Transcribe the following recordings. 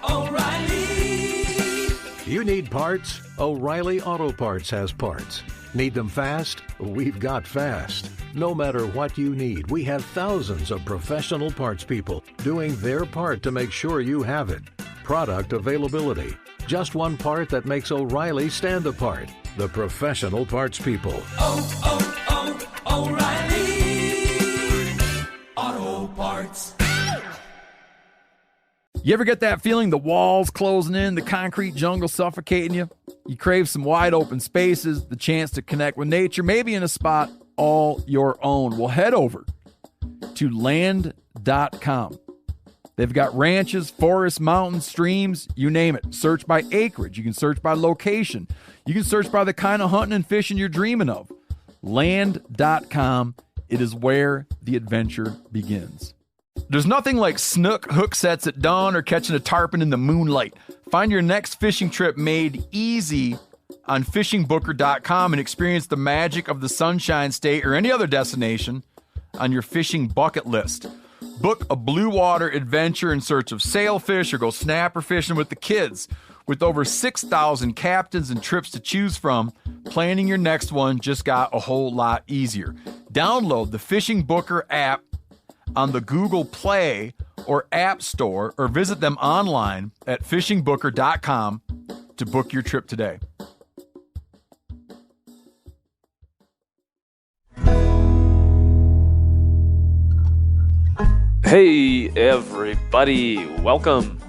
O'Reilly. You need parts? O'Reilly Auto Parts has parts. Need them fast? We've got fast. No matter what you need, we have thousands of professional parts people doing their part to make sure you have it. Product availability. Just one part that makes O'Reilly stand apart. The professional parts people. O'Reilly Auto Parts. You ever get that feeling the walls closing in, the concrete jungle suffocating you? You crave some wide open spaces, the chance to connect with nature, maybe in a spot all your own. Well, head over to land.com. They've got ranches, forests, mountains, streams, you name it. Search by acreage. You can search by location. You can search by the kind of hunting and fishing you're dreaming of. Land.com. It is where the adventure begins. There's nothing like snook hook sets at dawn or catching a tarpon in the moonlight. Find your next fishing trip made easy on fishingbooker.com and experience the magic of the Sunshine State or any other destination on your fishing bucket list. Book a blue water adventure in search of sailfish or go snapper fishing with the kids. With over 6,000 captains and trips to choose from, planning your next one just got a whole lot easier. Download the Fishing Booker app on the Google Play or App Store, or visit them online at fishingbooker.com to book your trip today. Hey everybody, welcome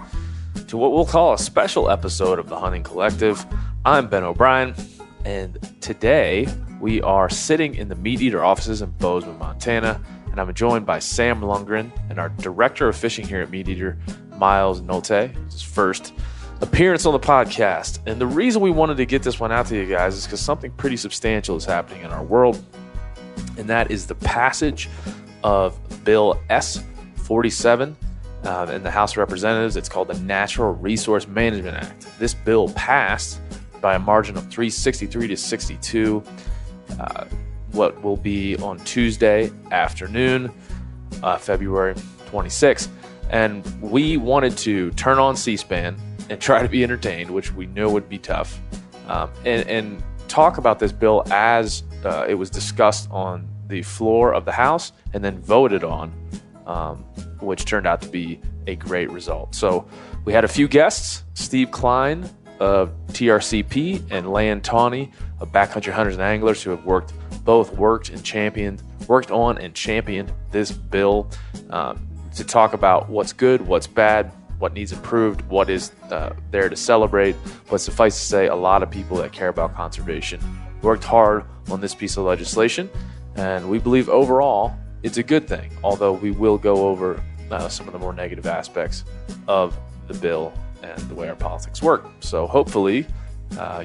to what we'll call a special episode of the Hunting Collective. I'm Ben O'Brien, and today we are sitting in the Meat Eater offices in Bozeman, Montana, and I'm joined by Sam Lundgren and our Director of Fishing here at Meat Eater, Miles Nolte. It's his first appearance on the podcast, and the reason we wanted to get this one out to you guys is because something pretty substantial is happening in our world, and that is the passage of Bill S-47 in the House of Representatives. It's called the Natural Resource Management Act. This bill passed by a margin of 363 to 62. What will be on Tuesday afternoon, February 26th. And we wanted to turn on C-SPAN and try to be entertained, which we knew would be tough, and talk about this bill as it was discussed on the floor of the House and then voted on, which turned out to be a great result. So we had a few guests, Steve Klein of TRCP and Lan Tawney of Backcountry Hunters and Anglers, who have worked on and championed this bill, to talk about what's good, what's bad, what needs improved, what is there to celebrate. But suffice to say, a lot of people that care about conservation worked hard on this piece of legislation, and we believe overall it's a good thing, although we will go over some of the more negative aspects of the bill and the way our politics work. So hopefully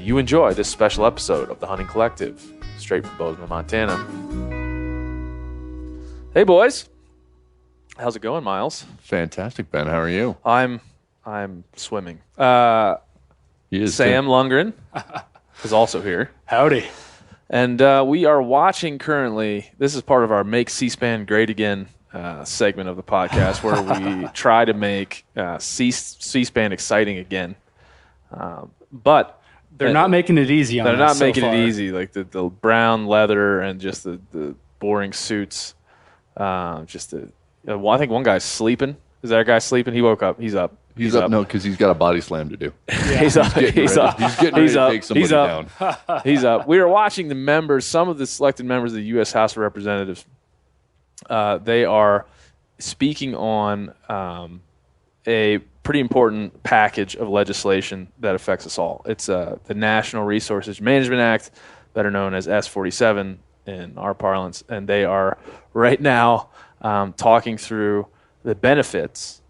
you enjoy this special episode of the Hunting Collective, straight from Bozeman, Montana. Hey boys, how's it going, Miles? Fantastic, Ben. How are you? I'm swimming. He is Sam Lundgren is also here. Howdy. And we are watching currently, this is part of our Make C-SPAN Great Again segment of the podcast, where we try to make C-SPAN exciting again. But they're not making it easy on us. They're not making it easy. Like the brown leather and just the boring suits. I think one guy's sleeping. Is that a guy sleeping? He woke up. He's up. He's up. No, because he's got a body slam to do. Yeah. He's up. He's up. He's getting ready to take somebody down. He's up. We are watching the members, some of the selected members of the U.S. House of Representatives. They are speaking on a pretty important package of legislation that affects us all. It's the National Resources Management Act, better known as S-47 in our parlance, and they are right now talking through the benefits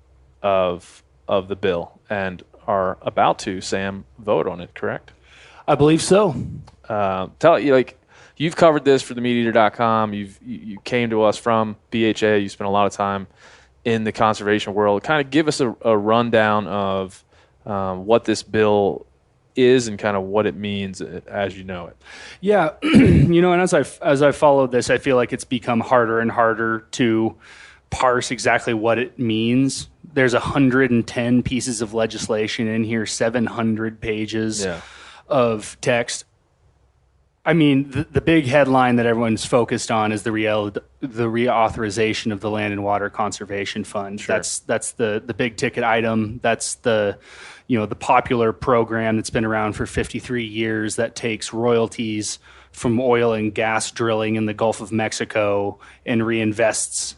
of the bill and are about to, Sam, vote on it, correct? I believe so. You've covered this for themeateater.com. You came to us from BHA. You spent a lot of time in the conservation world. Kind of give us a rundown of what this bill is and kind of what it means as you know it. Yeah, and as I follow this, I feel like it's become harder and harder to parse exactly what it means. there's 110 pieces of legislation in here, 700 pages of text. I mean, the big headline that everyone's focused on is the reauthorization of the Land and Water Conservation Fund. Sure. That's the big ticket item. That's the popular program that's been around for 53 years that takes royalties from oil and gas drilling in the Gulf of Mexico and reinvests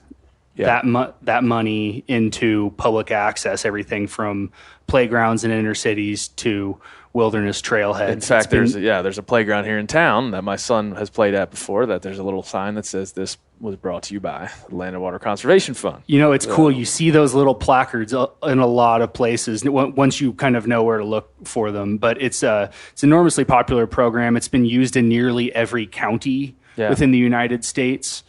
that money into public access, everything from playgrounds in inner cities to wilderness trailheads. In fact, there's a playground here in town that my son has played at before, that there's a little sign that says this was brought to you by the Land and Water Conservation Fund. It's cool. You see those little placards in a lot of places once you kind of know where to look for them. But it's an enormously popular program. It's been used in nearly every county within the United States.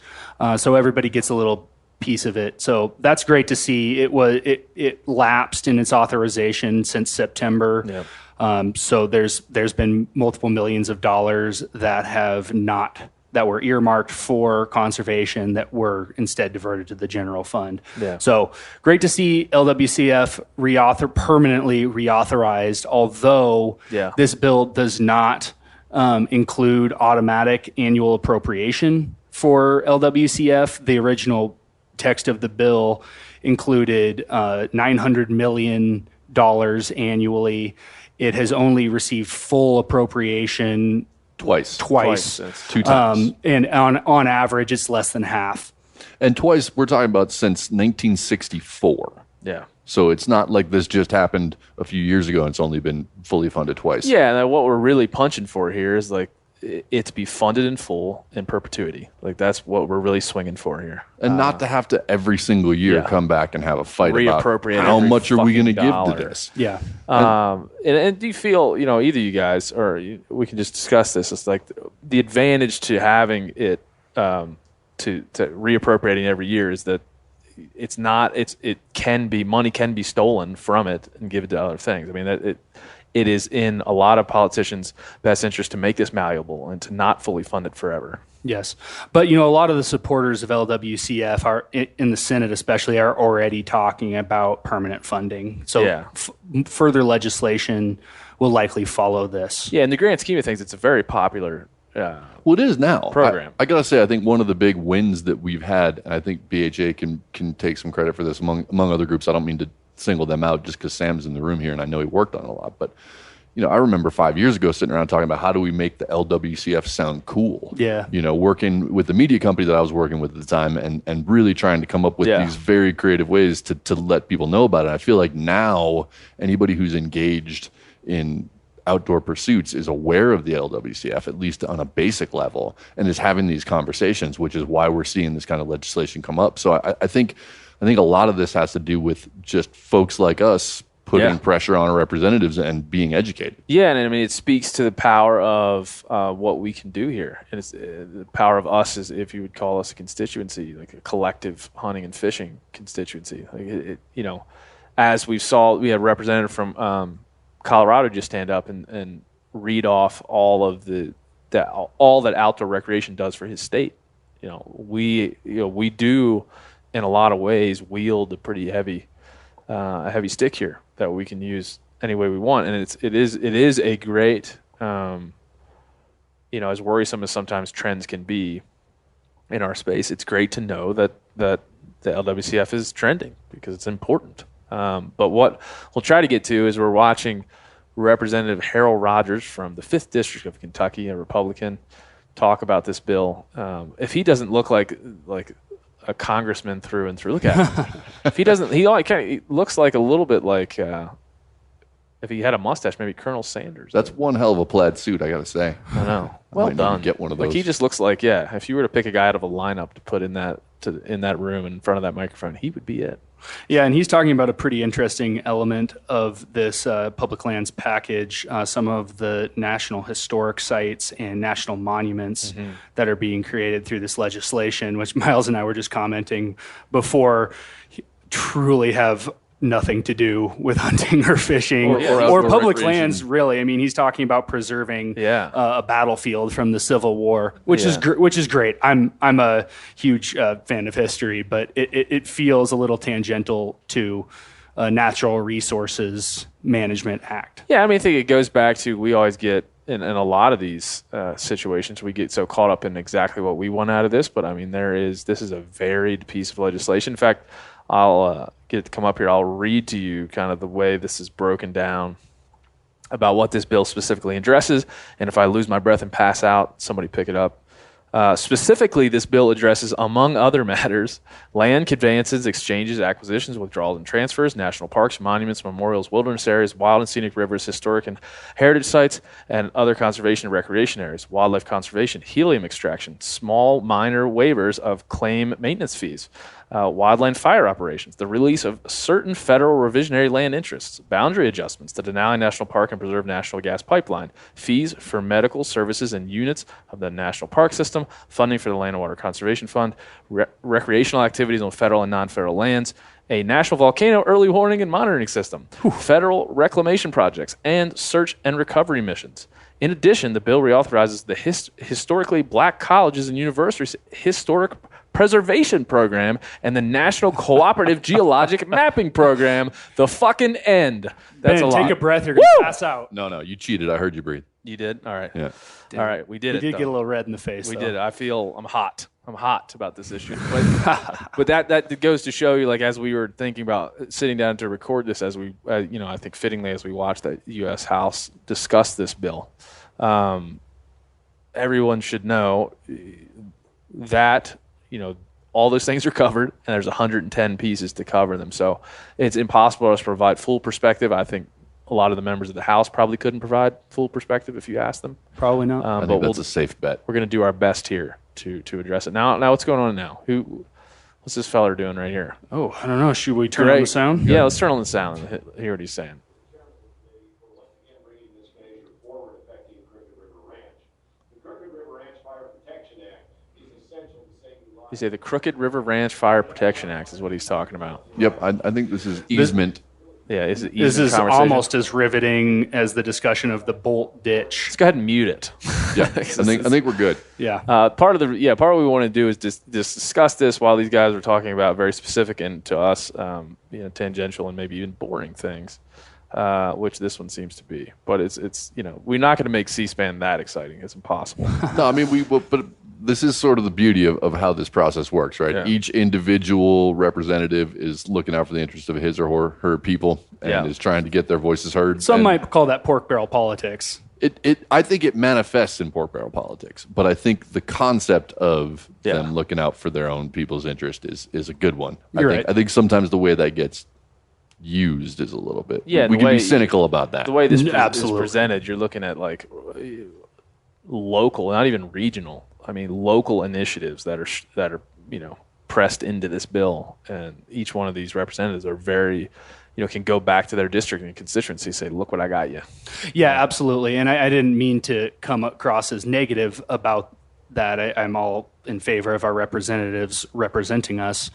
So everybody gets a little piece of it. So that's great to see. It lapsed in its authorization since September. Yep. So there's been multiple millions of dollars that were earmarked for conservation that were instead diverted to the general fund. Yeah. So great to see LWCF permanently reauthorized, although this bill does not include automatic annual appropriation for LWCF. The original text of the bill included $900 million annually. It has only received full appropriation twice. That's 2 times. And on average, it's less than half. And twice, we're talking about since 1964. Yeah. So it's not like this just happened a few years ago and it's only been fully funded twice. Yeah, and what we're really punching for here is like it to be funded in full in perpetuity. Like that's what we're really swinging for here. And not to have to every single year come back and have a fight about how much are we going to give to this. Yeah. And do you feel, either you guys or we can just discuss this. It's like the advantage to having it to reappropriating every year is that money can be stolen from it and given to other things. I mean, it is in a lot of politicians' best interest to make this malleable and to not fully fund it forever. Yes. But, a lot of the supporters of LWCF are in the Senate especially are already talking about permanent funding. So further legislation will likely follow this. Yeah, in the grand scheme of things, it's a very popular well, it is now. Program. I got to say, I think one of the big wins that we've had, and I think BHA can take some credit for this among other groups. I don't mean to single them out just because Sam's in the room here and I know he worked on it a lot. But, I remember 5 years ago sitting around talking about how do we make the LWCF sound cool? Yeah. Working with the media company that I was working with at the time and really trying to come up with these very creative ways to let people know about it. I feel like now anybody who's engaged in outdoor pursuits is aware of the LWCF, at least on a basic level, and is having these conversations, which is why we're seeing this kind of legislation come up. So I think a lot of this has to do with just folks like us putting pressure on our representatives and being educated. Yeah, and I mean, it speaks to the power of what we can do here. And it's the power of us is, if you would call us a constituency, like a collective hunting and fishing constituency. Like as we had a representative from Colorado just stand up and read off all that outdoor recreation does for his state. We do in a lot of ways wield a pretty heavy stick here that we can use any way we want, and it is a great as worrisome as sometimes trends can be in our space. It's great to know that the LWCF is trending because it's important. But what we'll try to get to is we're watching Representative Harold Rogers from the 5th District of Kentucky, a Republican, talk about this bill. If he doesn't look like a congressman through and through, look at him. If he doesn't, he looks like a little bit like if he had a mustache, maybe Colonel Sanders. That's one hell of a plaid suit, I got to say. I know. Well done. Get one of those. Like he just looks like if you were to pick a guy out of a lineup to put in that room in front of that microphone, he would be it. Yeah, and he's talking about a pretty interesting element of this public lands package, some of the national historic sites and national monuments that are being created through this legislation, which Miles and I were just commenting before, truly have nothing to do with hunting or fishing or public lands, really. I mean, he's talking about preserving a battlefield from the Civil War, which is great. I'm a huge fan of history, but it feels a little tangential to Natural Resources Management Act. Yeah, I mean, I think it goes back to we always get in a lot of these situations, we get so caught up in exactly what we want out of this. But I mean, this is a varied piece of legislation. In fact, I'll get it to come up here. I'll read to you kind of the way this is broken down about what this bill specifically addresses. And if I lose my breath and pass out, somebody pick it up. Specifically, this bill addresses, among other matters, land conveyances, exchanges, acquisitions, withdrawals, and transfers, national parks, monuments, memorials, wilderness areas, wild and scenic rivers, historic and heritage sites, and other conservation and recreation areas, wildlife conservation, helium extraction, small minor waivers of claim maintenance fees, wildland fire operations, the release of certain federal revisionary land interests, boundary adjustments, the Denali National Park and Preserve National Gas Pipeline, fees for medical services and units of the National Park System, funding for the Land and Water Conservation Fund, recreational activities on federal and non-federal lands, a national volcano early warning and monitoring system, federal reclamation projects, and search and recovery missions. In addition, the bill reauthorizes the historically black colleges and universities historic preservation program and the National Cooperative Geologic Mapping Program. The fucking end. That's Ben, a lot. take a breath. You're going to pass out. No, you cheated. I heard you breathe. You did? All right. Yeah. All right. We did You it. did though. get a little red in the face. We though. did. I'm hot. I'm hot about this issue. But that goes to show you, like, as we were thinking about sitting down to record this, as we, I think fittingly as we watched the U.S. House discuss this bill, everyone should know that, all those things are covered, and there's 110 pieces to cover them. So it's impossible for us to provide full perspective. I think a lot of the members of the House probably couldn't provide full perspective if you asked them. Probably not. I think that's a safe bet. We're going to do our best here to address it. Now what's going on now? What's this fella doing right here? Oh, I don't know. Should we turn on the sound? Yeah, let's turn on the sound and hear what he's saying. You say the Crooked River Ranch Fire Protection Act is what he's talking about. Yep, I think this is easement. Is it This is conversation? almost as riveting as the discussion of the Bolt ditch. Let's go ahead and mute it. Yeah, I think we're good. Yeah. Part of what we want to do is just discuss this while these guys are talking about very specific and to us, tangential and maybe even boring things, which this one seems to be. But it's we're not going to make C-SPAN that exciting. It's impossible. No, I mean but this is sort of the beauty of how this process works, right? Yeah. Each individual representative is looking out for the interest of his or her people and is trying to get their voices heard. Some And might call that pork barrel politics. I think it manifests in pork barrel politics, but I think the concept of them looking out for their own people's interest is a good one. I think sometimes the way that gets used is a little bit. Yeah, we can be cynical about that. The way this is Absolutely. presented, you're looking at like local, not even regional. I mean, local initiatives that are pressed into this bill, and each one of these representatives are very, can go back to their district and constituency, say, "Look what I got you." Yeah, absolutely. And I didn't mean to come across as negative about that. I'm all in favor of our representatives representing us.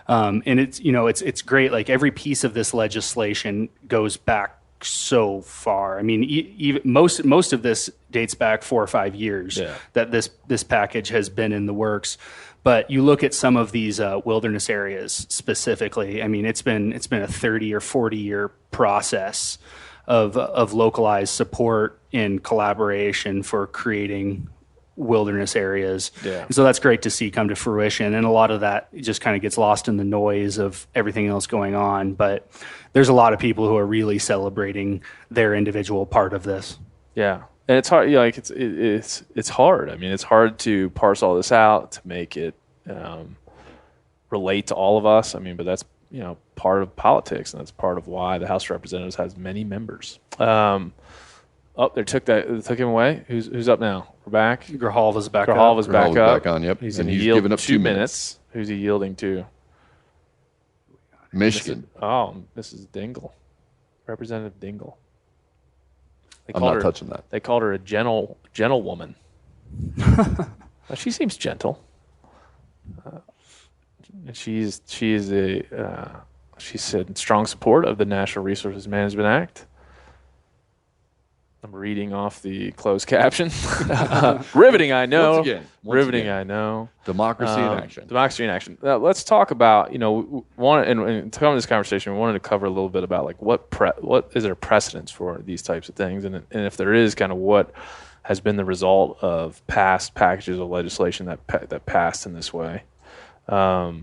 And it's great. Like every piece of this legislation goes back so far. I mean, even most of this dates back 4 or 5 years that this package has been in the works. But you look at some of these wilderness areas specifically. I mean, it's been a 30 or 40 year process of localized support and collaboration for creating wilderness areas. Yeah. And so that's great to see come to fruition. And a lot of that just kind of gets lost in the noise of everything else going on. But there's a lot of people who are really celebrating their individual part of this. Yeah. And it's hard, it's hard. I mean, it's hard to parse all this out, to make it relate to all of us. I mean, but that's, part of politics, and that's part of why the House of Representatives has many members. They took him away. Who's up now? We're back. Grijalva's back Grijalva's up. back up. Back on, yep. He's and going to he's yield given up 2 minutes. Who's he yielding to? Michigan. Mrs. Dingle. Representative Dingle. I'm not touching that. They called her a gentlewoman. Well, she seems gentle. She said strong support of the National Resources Management Act. I'm reading off the closed caption. Riveting, I know. Once Riveting, again. I know. Democracy in action. Democracy in action. Let's talk about, and to come to this conversation, we wanted to cover a little bit about like what is there precedence for these types of things, and if there is, kind of what has been the result of past packages of legislation that passed in this way. What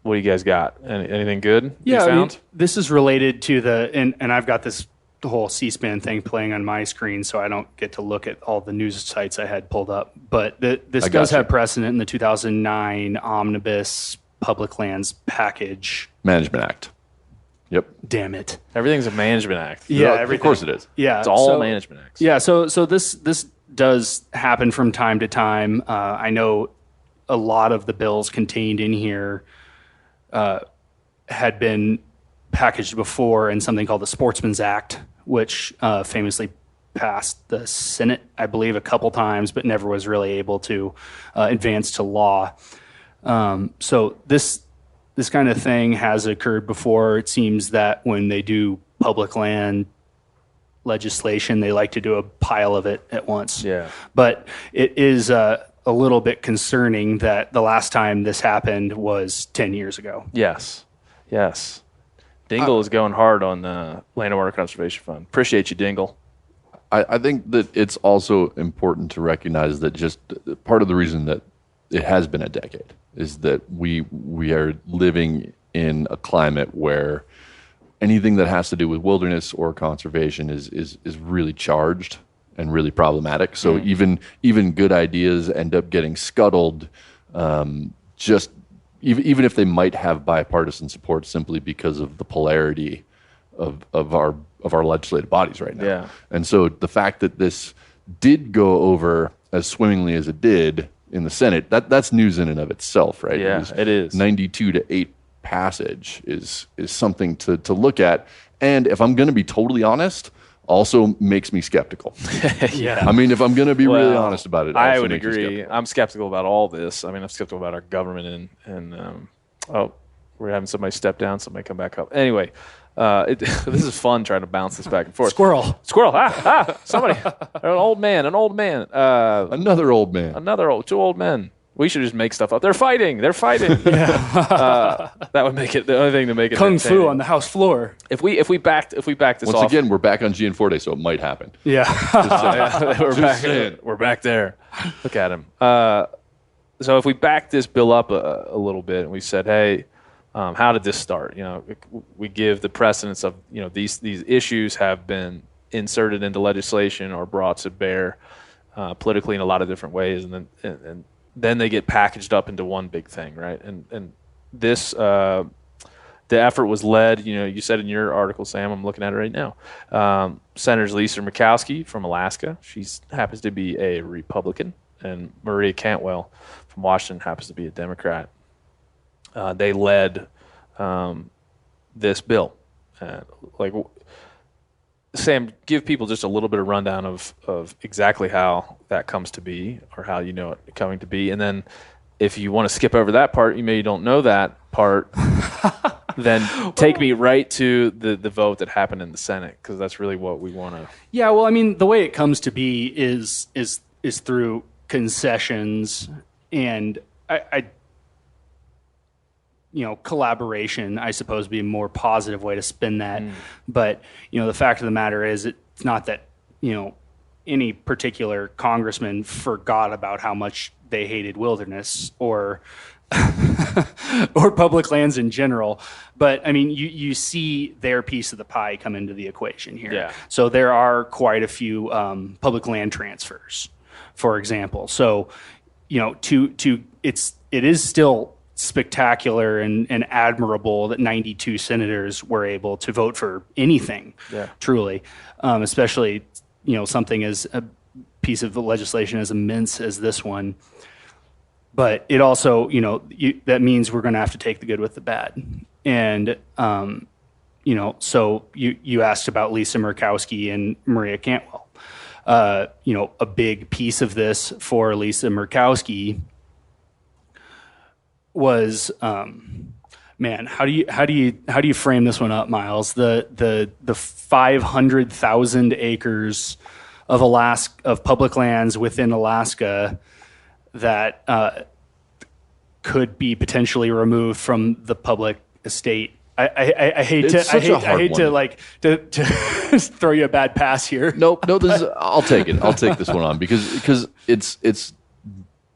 do you guys got? Anything good? Yeah, you found? This is related to and I've got the whole C-SPAN thing playing on my screen, so I don't get to look at all the news sites I had pulled up. But this does have precedent in the 2009 Omnibus Public Lands Package Management Act. Yep. Damn it. Everything's a management act. Yeah, of course it is. Yeah, it's all management acts. Yeah, so this does happen from time to time. I know a lot of the bills contained in here had been packaged before in something called the Sportsmen's Act, which famously passed the Senate, I believe, a couple times, but never was really able to advance to law. So this kind of thing has occurred before. It seems that when they do public land legislation, they like to do a pile of it at once. Yeah. But it is a little bit concerning that the last time this happened was 10 years ago. Yes. Dingle is going hard on the Land and Water Conservation Fund. Appreciate you, Dingle. I think that it's also important to recognize that just part of the reason that it has been a decade is that we are living in a climate where anything that has to do with wilderness or conservation is really charged and really problematic. So even good ideas end up getting scuttled, just even if they might have bipartisan support simply because of the polarity of our legislative bodies right now. Yeah. And so the fact that this did go over as swimmingly as it did in the Senate, that's news in and of itself, right? Yeah, it is. 92-8 passage is something to look at. And if I'm going to be totally honest, also makes me skeptical. Yeah. I mean, if I'm going to be really honest about it, I would agree. I'm skeptical about all this. I mean, I'm skeptical about our government and we're having somebody step down, somebody come back up. Anyway, this is fun trying to bounce this back and forth. Squirrel. Somebody, an old man. Another old man. Two old men. We should just make stuff up. They're fighting. That would make it the only thing to make it Kung Fu on the house floor. If we backed this Once off, again, we're back on Gianforte, so it might happen. Yeah. we're back there. Look at him. So if we back this bill up a little bit and we said, hey, how did this start? We give the precedence of these issues have been inserted into legislation or brought to bear politically in a lot of different ways, and then they get packaged up into one big thing, right? And this the effort was led. You said in your article, Sam. I'm looking at it right now. Senator Lisa Murkowski from Alaska. She happens to be a Republican, and Maria Cantwell from Washington happens to be a Democrat. They led this bill. Sam, give people just a little bit of rundown of exactly how that comes to be or how you know it coming to be. And then if you want to skip over that part, you maybe don't know that part, then take me right to the vote that happened in the Senate, because that's really what we want to. Yeah, well, I mean, the way it comes to be is through concessions and I collaboration, I suppose, be a more positive way to spin that. But, the fact of the matter is it's not that, any particular congressman forgot about how much they hated wilderness or or public lands in general. But, I mean, you see their piece of the pie come into the equation here. Yeah. So there are quite a few public land transfers, for example. So, it is still spectacular and admirable that 92 senators were able to vote for anything, truly, especially, something as a piece of legislation as immense as this one. But it also, that means we're going to have to take the good with the bad. And, so you asked about Lisa Murkowski and Maria Cantwell. A big piece of this for Lisa Murkowski was, how do you frame this one up, Miles? The 500,000 acres of public lands within Alaska that could be potentially removed from the public estate. I hate to throw you a bad pass here. No, I'll take it. I'll take this one on because it's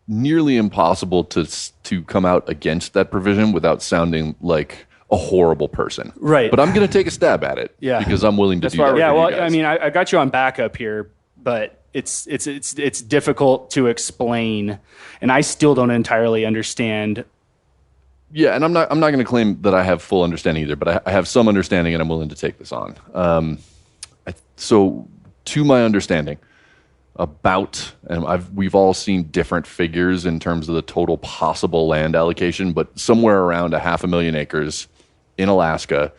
nearly impossible to come out against that provision without sounding like a horrible person. Right. But I'm going to take a stab at it. Yeah. Because I'm willing to do that. Yeah. Well, I mean, I got you on backup here, but it's difficult to explain, and I still don't entirely understand. Yeah, and I'm not going to claim that I have full understanding either, but I have some understanding, and I'm willing to take this on. So, to my understanding, we've all seen different figures in terms of the total possible land allocation, but somewhere around 500,000 acres in Alaska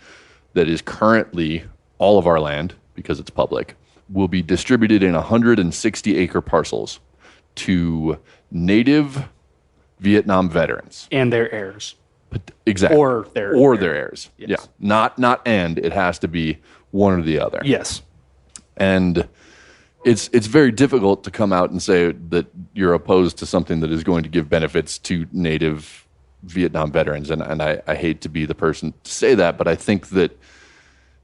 that is currently all of our land, because it's public, will be distributed in 160-acre parcels to native Vietnam veterans. And their heirs. Exactly. Or their heirs. Yes. Yeah. Not and. It has to be one or the other. Yes. And it's very difficult to come out and say that you're opposed to something that is going to give benefits to native Vietnam veterans. And I hate to be the person to say that, but I think that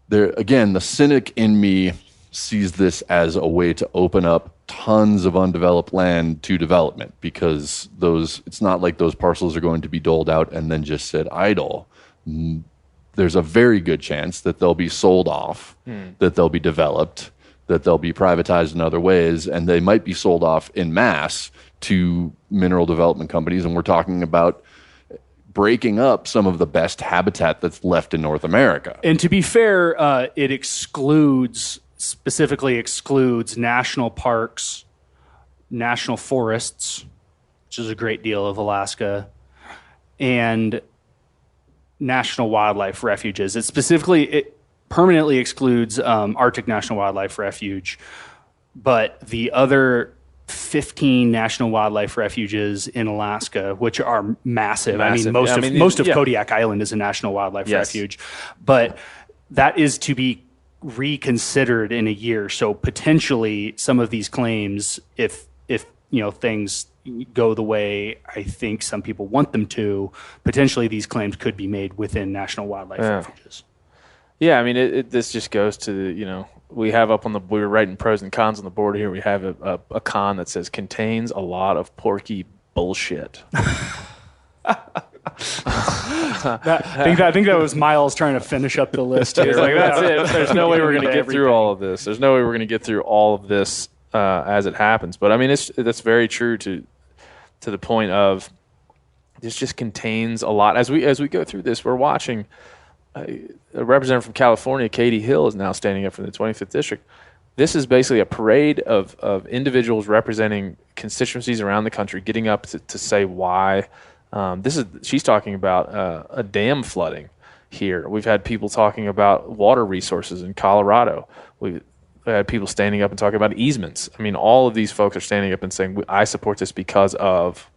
the cynic in me sees this as a way to open up tons of undeveloped land to development, because it's not like those parcels are going to be doled out and then just sit idle. There's a very good chance that they'll be sold off, that they'll be developed, that they'll be privatized in other ways, and they might be sold off in mass to mineral development companies. And we're talking about breaking up some of the best habitat that's left in North America. And to be fair, it specifically excludes national parks, national forests, which is a great deal of Alaska, and national wildlife refuges. It permanently excludes Arctic National Wildlife Refuge, but the other 15 national wildlife refuges in Alaska, which are massive. I mean, most of Kodiak Island is a national wildlife refuge, but that is to be reconsidered in a year. So potentially some of these claims, if things go the way I think some people want them to, potentially these claims could be made within national wildlife refuges. Yeah, I mean, this just goes to we have we were writing pros and cons on the board here. We have a con that says contains a lot of porky bullshit. I think that was Miles trying to finish up the list here. Like, that's it. There's no way we're going to get through all of this. There's no way we're going to get through all of this as it happens. But I mean, that's very true to the point of this just contains a lot. As we go through this, we're watching a representative from California, Katie Hill, is now standing up for the 25th district. This is basically a parade of individuals representing constituencies around the country getting up to say why. She's talking about a dam flooding here. We've had people talking about water resources in Colorado. We've had people standing up and talking about easements. I mean, all of these folks are standing up and saying, I support this because of,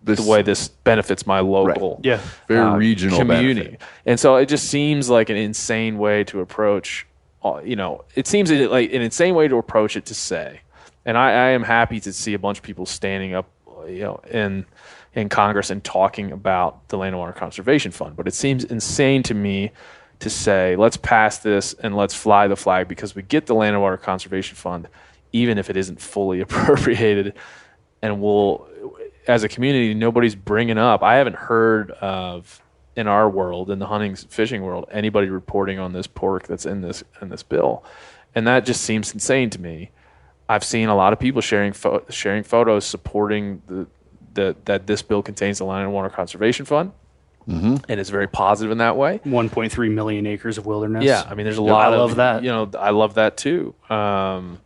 the way this benefits my local very regional community. Benefit. And so it just seems like an insane way to approach, it seems like an insane way to approach it to say. And I am happy to see a bunch of people standing up, in Congress and talking about the Land and Water Conservation Fund. But it seems insane to me to say, let's pass this and let's fly the flag because we get the Land and Water Conservation Fund, even if it isn't fully appropriated. And as a community, nobody's bringing up. I haven't heard of, in our world, in the hunting fishing world, anybody reporting on this pork that's in this bill. And that just seems insane to me. I've seen a lot of people sharing photos supporting that this bill contains the Land and Water Conservation Fund, and it's very positive in that way. 1.3 million acres of wilderness. Yeah, I mean, there's a lot of that. I love that too.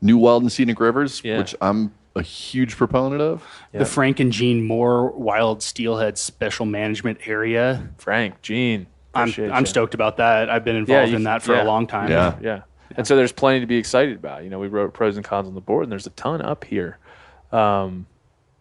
New wild and scenic rivers, which I'm a huge proponent of. Yeah. The Frank and Jean Moore Wild Steelhead Special Management Area. Frank, Jean, I'm stoked about that. I've been involved in that for a long time. Yeah. And so there's plenty to be excited about. We wrote pros and cons on the board, and there's a ton up here.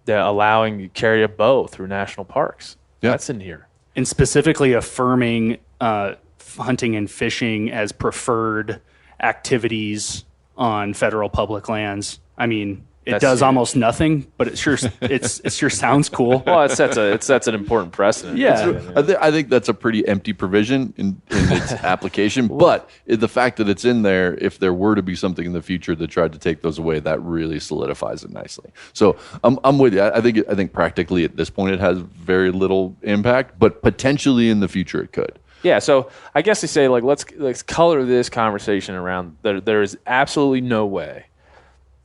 That allowing you carry a bow through national parks. Yeah. That's in here. And specifically affirming hunting and fishing as preferred activities on federal public lands. I mean, it does almost nothing, but it sure sounds cool. Well, it sets an important precedent. Yeah, I think that's a pretty empty provision in its application. But the fact that it's in there, if there were to be something in the future that tried to take those away, that really solidifies it nicely. So I'm with you. I think practically at this point it has very little impact, but potentially in the future it could. Yeah, so I guess they say, like, let's color this conversation around there is absolutely no way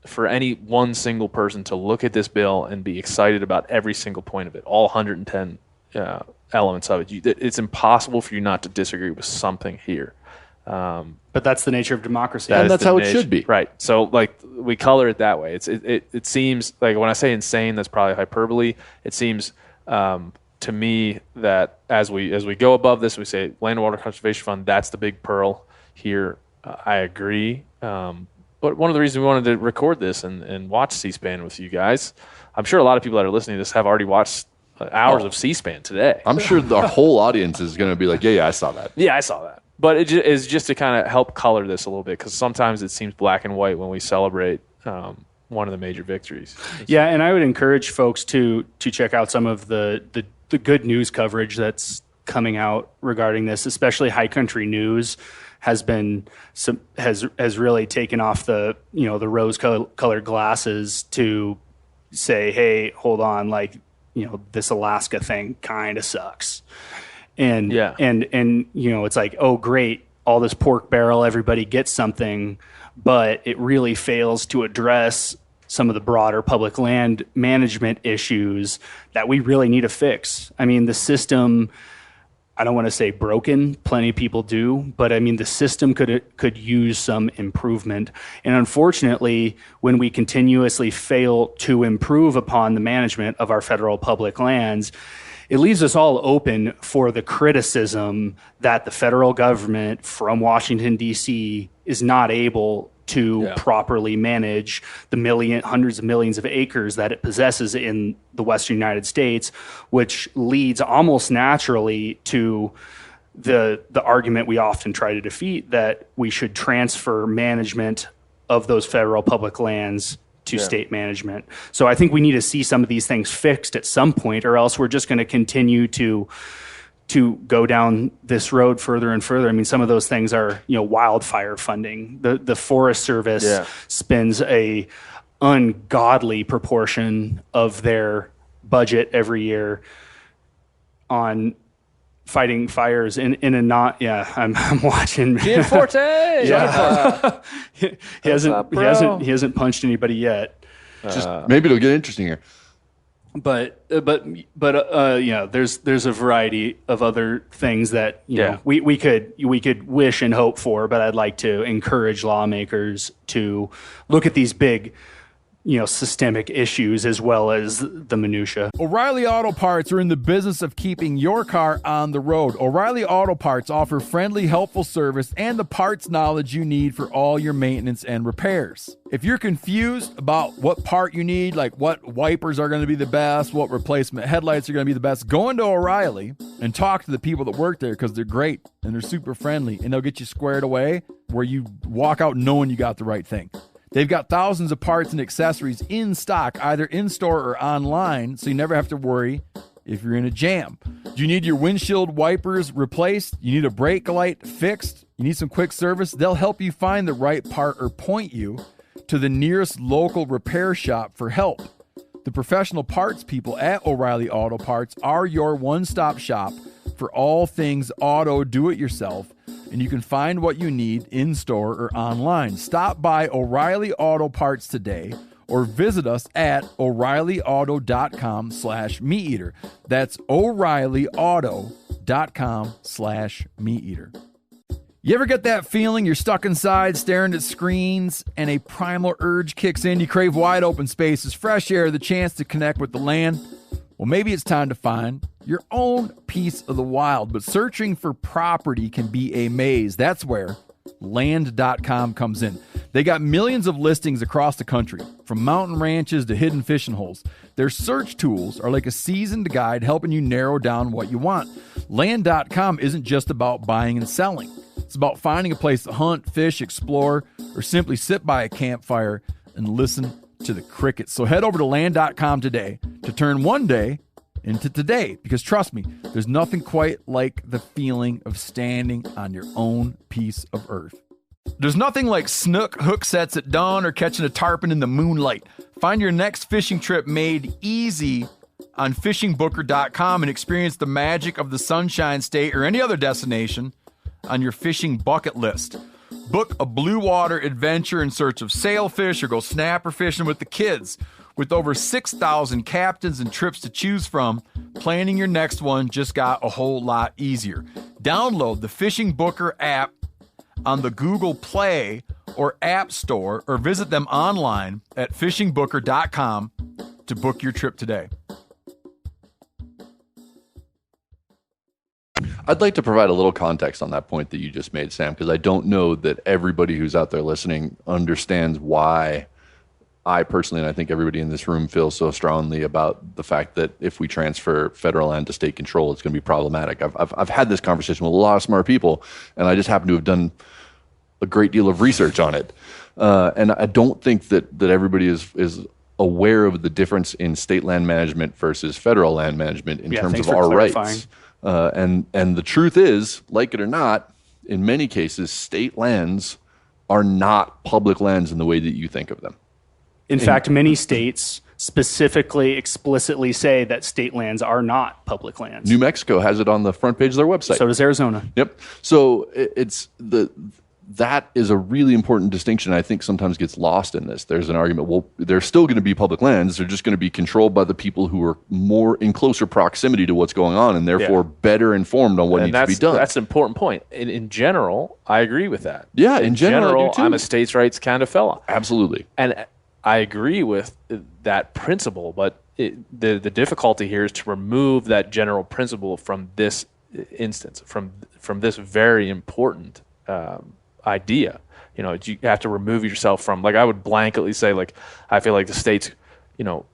for any one single person to look at this bill and be excited about every single point of it, all 110 elements of it. It's impossible for you not to disagree with something here. But that's the nature of democracy. And that's how it should be. Right. So, like, we color it that way. It seems, like, when I say insane, that's probably hyperbole. It seems to me that as we go above this, we say Land and Water Conservation Fund, that's the big pearl here. I agree. But one of the reasons we wanted to record this and watch C-SPAN with you guys, I'm sure a lot of people that are listening to this have already watched hours of C-SPAN today. I'm sure the whole audience is going to be like, yeah, I saw that. Yeah, I saw that. But it is just to kind of help color this a little bit, because sometimes it seems black and white when we celebrate one of the major victories. Yeah, and I would encourage folks to check out some of the good news coverage that's coming out regarding this, especially High Country News has really taken off the rose colored glasses to say, hey, hold on, like, this Alaska thing kind of sucks. And it's like, oh, great, all this pork barrel, everybody gets something, but it really fails to address some of the broader public land management issues that we really need to fix. I mean, the system, I don't want to say broken, plenty of people do, but I mean, the system could use some improvement. And unfortunately, when we continuously fail to improve upon the management of our federal public lands, it leaves us all open for the criticism that the federal government from Washington, D.C. is not able to properly manage the hundreds of millions of acres that it possesses in the Western United States, which leads almost naturally to the argument we often try to defeat, that we should transfer management of those federal public lands to state management. So I think we need to see some of these things fixed at some point, or else we're just going to continue to go down this road further and further. I mean, some of those things are, wildfire funding. The Forest Service spends a ungodly proportion of their budget every year on fighting fires in a not. Yeah, I'm watching. Gianforte. Yeah, he hasn't punched anybody yet. Just maybe it'll get interesting here. But there's a variety of other things that we could wish and hope for, but I'd like to encourage lawmakers to look at these big, systemic issues as well as the minutia. O'Reilly Auto Parts are in the business of keeping your car on the road. O'Reilly Auto Parts offer friendly, helpful service and the parts knowledge you need for all your maintenance and repairs. If you're confused about what part you need, like what wipers are going to be the best, what replacement headlights are going to be the best, go into O'Reilly and talk to the people that work there, because they're great and they're super friendly, and they'll get you squared away where you walk out knowing you got the right thing. They've got thousands of parts and accessories in stock, either in-store or online, so you never have to worry if you're in a jam. Do you need your windshield wipers replaced? You need a brake light fixed? You need some quick service? They'll help you find the right part or point you to the nearest local repair shop for help. The professional parts people at O'Reilly Auto Parts are your one-stop shop for all things auto do-it-yourself, and you can find what you need in-store or online. Stop by O'Reilly Auto Parts today or visit us at O'ReillyAuto.com/MeatEater. That's O'ReillyAuto.com/MeatEater. You ever get that feeling you're stuck inside staring at screens and a primal urge kicks in? You crave wide open spaces, fresh air, the chance to connect with the land. Well, maybe it's time to find your own piece of the wild, but searching for property can be a maze. That's where Land.com comes in. They got millions of listings across the country, from mountain ranches to hidden fishing holes. Their search tools are like a seasoned guide helping you narrow down what you want. Land.com isn't just about buying and selling. It's about finding a place to hunt, fish, explore, or simply sit by a campfire and listen to the crickets. So head over to land.com today to turn one day into today, because trust me, there's nothing quite like the feeling of standing on your own piece of earth. There's nothing like snook hook sets at dawn or catching a tarpon in the moonlight. Find your next fishing trip made easy on fishingbooker.com and experience the magic of the Sunshine State or any other destination on your fishing bucket list. Book a blue water adventure in search of sailfish or go snapper fishing with the kids. With over 6,000 captains and trips to choose from, planning your next one just got a whole lot easier. Download the Fishing Booker app on the Google Play or App Store, or visit them online at fishingbooker.com to book your trip today. I'd like to provide a little context on that point that you just made, Sam, because I don't know that everybody who's out there listening understands why I personally, and I think everybody in this room, feels so strongly about the fact that if we transfer federal land to state control, it's going to be problematic. I've had this conversation with a lot of smart people, and I just happen to have done a great deal of research on it. And I don't think that everybody is aware of the difference in state land management versus federal land management in terms of our rights. And the truth is, like it or not, in many cases, state lands are not public lands in the way that you think of them. In fact, many states specifically, explicitly say that state lands are not public lands. New Mexico has it on the front page of their website. So does Arizona. Yep. So that is a really important distinction. I think sometimes gets lost in this. There's an argument, well, they're still going to be public lands. They're just going to be controlled by the people who are more in closer proximity to what's going on and therefore better informed on what needs to be done. That's an important point. In general, I agree with that. Yeah, in general, I do too. I'm a states' rights kind of fella. Absolutely. And I agree with that principle, but the difficulty here is to remove that general principle from this instance, from this very important idea. You know, you have to remove yourself from, like, I would blanketly say, like, I feel like the states, you know,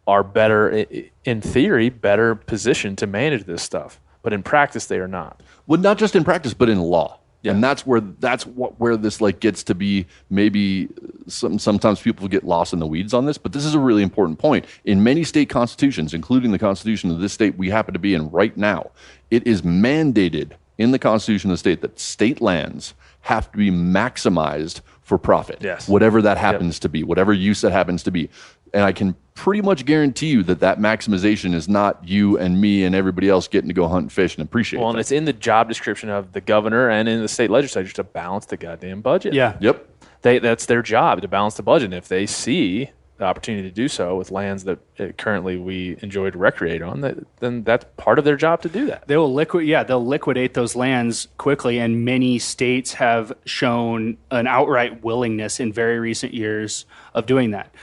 are better, in theory, better positioned to manage this stuff, but in practice they are not. Well, not just in practice, but in law. Yeah. And that's where this like gets to be. Maybe sometimes people get lost in the weeds on this, but this is a really important point. In many state constitutions, including the constitution of this state we happen to be in right now, it is mandated in the constitution of the state that state lands have to be maximized for profit. Yes. Whatever that happens to be, whatever use that happens to be. And I can pretty much guarantee you that maximization is not you and me and everybody else getting to go hunt and fish and appreciate it. Well, and it's in the job description of the governor and in the state legislature to balance the goddamn budget. Yeah. Yep. That's their job, to balance the budget. And if they see the opportunity to do so with lands that currently we enjoy to recreate on, then that's part of their job to do that. They'll liquidate those lands quickly, and many states have shown an outright willingness in very recent years of doing that.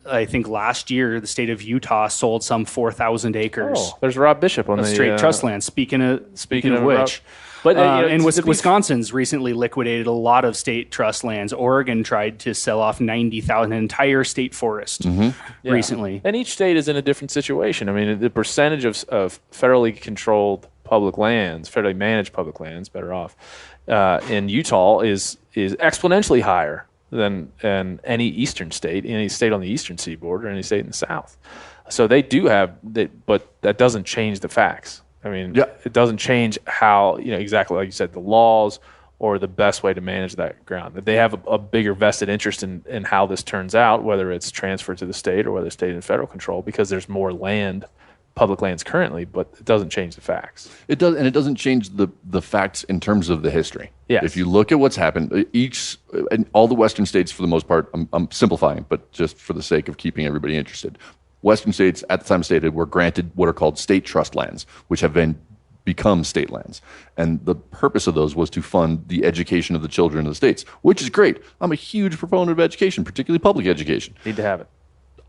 I think last year, the state of Utah sold some 4,000 acres. Oh, there's Rob Bishop on the straight trust land. Speaking of which. But and Wisconsin's recently liquidated a lot of state trust lands. Oregon tried to sell off 90,000, an entire state forest recently. And each state is in a different situation. I mean, the percentage of federally controlled public lands, federally managed public lands, better off, in Utah is exponentially higher than any eastern state, any state on the eastern seaboard or any state in the south. So they do have that, but that doesn't change the facts. I mean, It doesn't change how, exactly like you said, the laws or the best way to manage that ground. That they have a bigger vested interest in how this turns out, whether it's transferred to the state or whether it's state and federal control, because there's more land, public lands currently, but it doesn't change the facts. It does, and it doesn't change the facts in terms of the history. Yes. If you look at what's happened, all the Western states, for the most part, I'm simplifying, but just for the sake of keeping everybody interested, Western states, at the time stated, were granted what are called state trust lands, which have become state lands. And the purpose of those was to fund the education of the children of the states, which is great. I'm a huge proponent of education, particularly public education. Need to have it.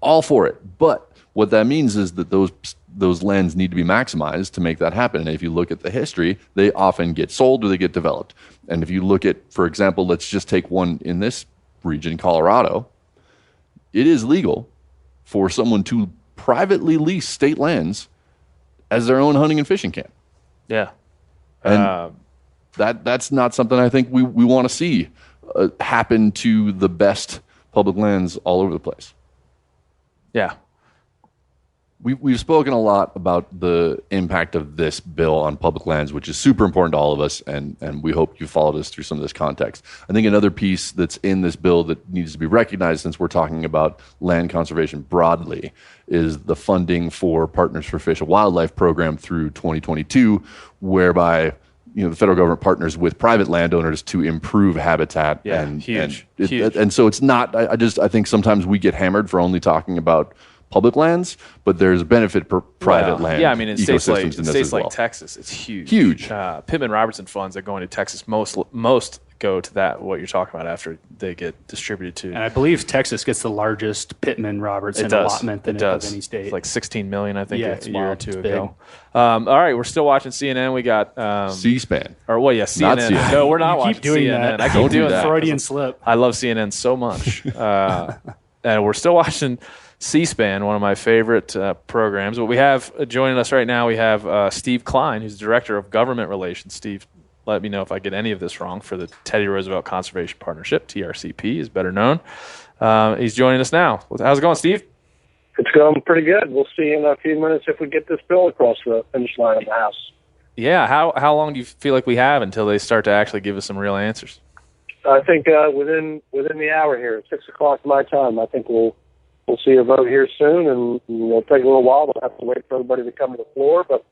All for it. But what that means is that those lands need to be maximized to make that happen. And if you look at the history, they often get sold or they get developed. And if you look at, for example, let's just take one in this region, Colorado, it is legal for someone to privately lease state lands as their own hunting and fishing camp. Yeah. And That's not something I think we want to see happen to the best public lands all over the place. Yeah. We've spoken a lot about the impact of this bill on public lands, which is super important to all of us, and we hope you followed us through some of this context. I think another piece that's in this bill that needs to be recognized, since we're talking about land conservation broadly, is the funding for Partners for Fish and Wildlife program through 2022, whereby the federal government partners with private landowners to improve habitat. Yeah, huge. Huge. And so it's not. I think sometimes we get hammered for only talking about public lands, but there's benefit per private land. Yeah, I mean, in states like well. Texas, it's huge. Huge. Pittman Robertson funds that go into Texas most go to that. What you're talking about after they get distributed to. And I believe Texas gets the largest Pittman Robertson allotment than of any state. It's like $16 million, I think, a year or two big. ago. All right, we're still watching CNN. We got C-SPAN. CNN. Not CNN. No, we're not watching keep doing CNN. That. I keep doing that. Freudian slip. I love CNN so much, and we're still watching C-SPAN, one of my favorite programs. But we have joining us right now, we have Steve Klein, who's Director of Government Relations. Steve, let me know if I get any of this wrong, for the Teddy Roosevelt Conservation Partnership, TRCP is better known. He's joining us now. How's it going, Steve? It's going pretty good. We'll see in a few minutes if we get this bill across the finish line of the House. Yeah, how long do you feel like we have until they start to actually give us some real answers? I think within the hour here, at 6 o'clock my time, I think we'll see a vote here soon, and it'll take a little while. We'll have to wait for everybody to come to the floor, but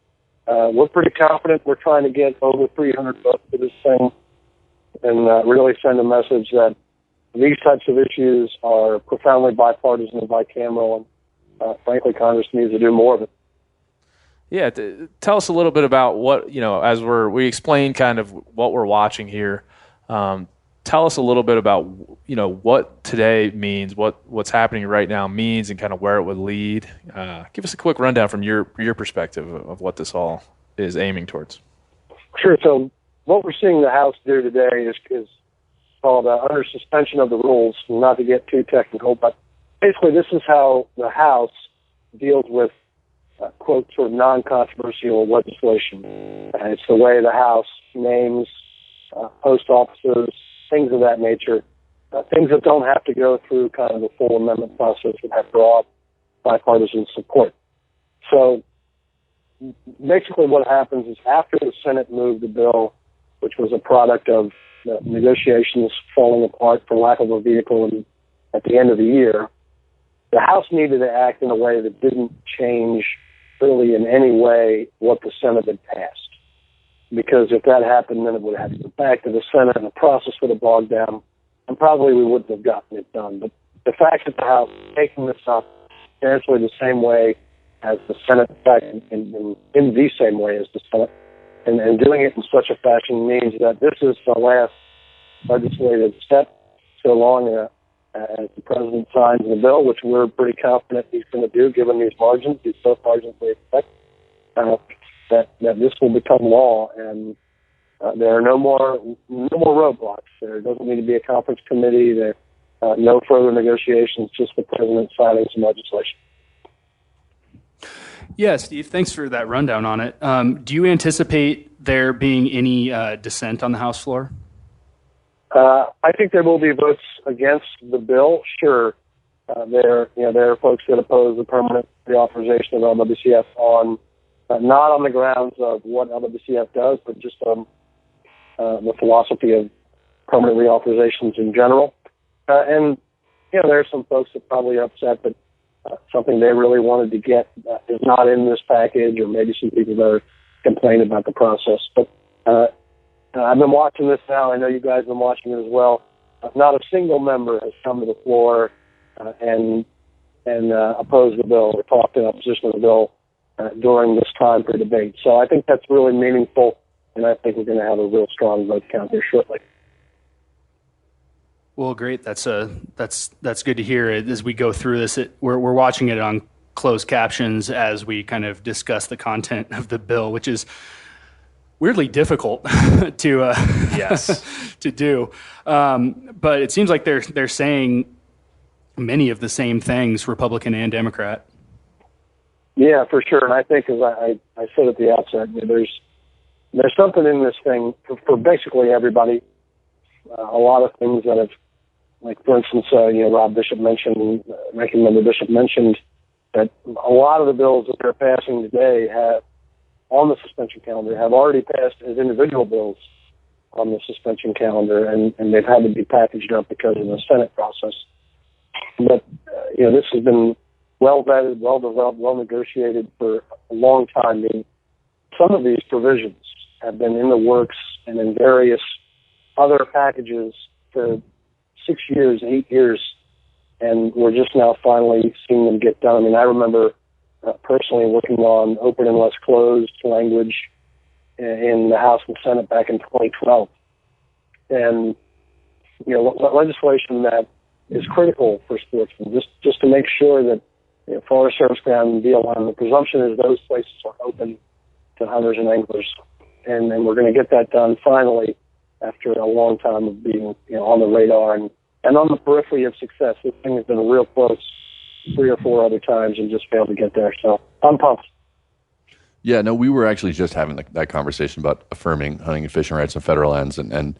we're pretty confident. We're trying to get over 300 votes for this thing and really send a message that these types of issues are profoundly bipartisan and bicameral, and frankly, Congress needs to do more of it. Yeah, tell us a little bit about what, as we explain kind of what we're watching here. Tell us a little bit about, what today means, what's happening right now means, and kind of where it would lead. Give us a quick rundown from your perspective of what this all is aiming towards. Sure. So what we're seeing the House do today is called under suspension of the rules, not to get too technical, but basically this is how the House deals with, quote, sort of non-controversial legislation. And it's the way the House names post offices, things of that nature, things that don't have to go through kind of the full amendment process that have broad bipartisan support. So basically what happens is after the Senate moved the bill, which was a product of negotiations falling apart for lack of a vehicle at the end of the year, the House needed to act in a way that didn't change really in any way what the Senate had passed. Because if that happened, then it would have to go back to the Senate, and the process would have bogged down, and probably we wouldn't have gotten it done. But the fact that the House is taking this up substantially the same way as the Senate, in fact, in the same way as the Senate, and doing it in such a fashion means that this is the last legislative step so long as the President signs the bill, which we're pretty confident he's going to do, given these both margins we expect. That this will become law, and there are no more roadblocks. There doesn't need to be a conference committee. There no further negotiations. Just the president signing some legislation. Yeah, Steve, thanks for that rundown on it. Do you anticipate there being any dissent on the House floor? I think there will be votes against the bill. Sure, there are folks that oppose the permanent reauthorization of LWCF on. Not on the grounds of what LWCF does, but just on the philosophy of permanent reauthorizations in general. And there are some folks that probably are upset that something they really wanted to get is not in this package, or maybe some people that are complaining about the process. But I've been watching this now. I know you guys have been watching it as well. Not a single member has come to the floor and opposed the bill or talked in opposition to the bill during this time for debate. So I think that's really meaningful, and I think we're going to have a real strong vote count here shortly. Well, great. That's good to hear. As we go through this, we're watching it on closed captions as we kind of discuss the content of the bill, which is weirdly difficult to to do. But it seems like they're saying many of the same things, Republican and Democrat. Yeah, for sure. And I think, as I said at the outset, there's something in this thing for basically everybody. A lot of things that have, like for instance, Rob Bishop mentioned, Ranking Member Bishop mentioned that a lot of the bills that they're passing today have on the suspension calendar have already passed as individual bills on the suspension calendar, and they've had to be packaged up because of the Senate process. But this has been well vetted, well developed, well negotiated for a long time. I mean, some of these provisions have been in the works and in various other packages for 6 years, 8 years, and we're just now finally seeing them get done. I mean, I remember personally working on open and less closed language in the House and Senate back in 2012. And, legislation that is critical for sportsmen, just to make sure that Forest Service ground and BLM, the presumption is those places are open to hunters and anglers. And we're going to get that done finally after a long time of being on the radar and on the periphery of success. This thing has been real close 3 or 4 other times and just failed to get there. So I'm pumped. Yeah, no, we were actually just having that conversation about affirming hunting and fishing rights on federal lands and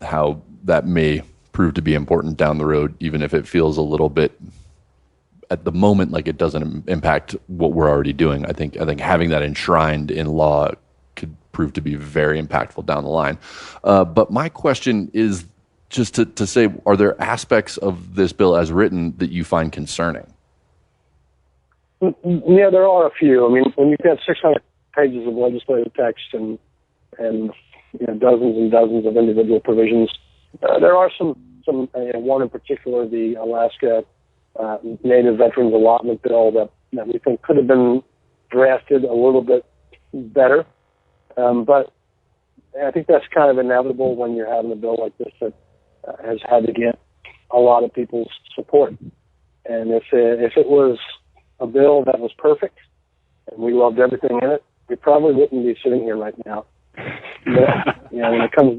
how that may prove to be important down the road, even if it feels a little bit at the moment like it doesn't impact what we're already doing. I think having that enshrined in law could prove to be very impactful down the line. But my question is just to say, are there aspects of this bill as written that you find concerning? Yeah, there are a few. I mean, when you've got 600 pages of legislative text and dozens and dozens of individual provisions, there are some one in particular, the Alaska Native Veterans Allotment Bill that we think could have been drafted a little bit better. But I think that's kind of inevitable when you're having a bill like this that has had to get a lot of people's support. And if it was a bill that was perfect and we loved everything in it, we probably wouldn't be sitting here right now. But, when it comes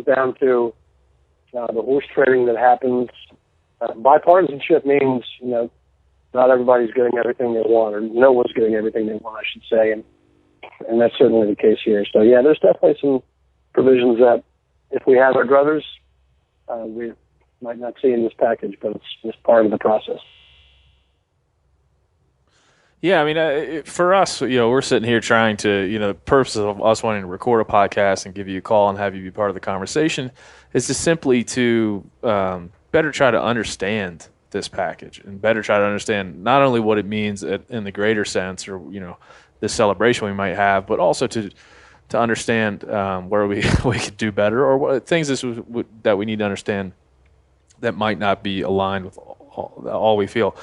down to the horse trading that happens, bipartisanship means not everybody's getting everything they want, or no one's getting everything they want, I should say, and that's certainly the case here. So yeah, there's definitely some provisions that if we had our druthers, we might not see in this package, but it's part of the process. Yeah, I mean, for us, we're sitting here trying to, the purpose of us wanting to record a podcast and give you a call and have you be part of the conversation is to simply to better try to understand this package and better try to understand not only what it means in the greater sense or, the celebration we might have, but also to understand where we could do better or what things that we need to understand that might not be aligned with all we feel.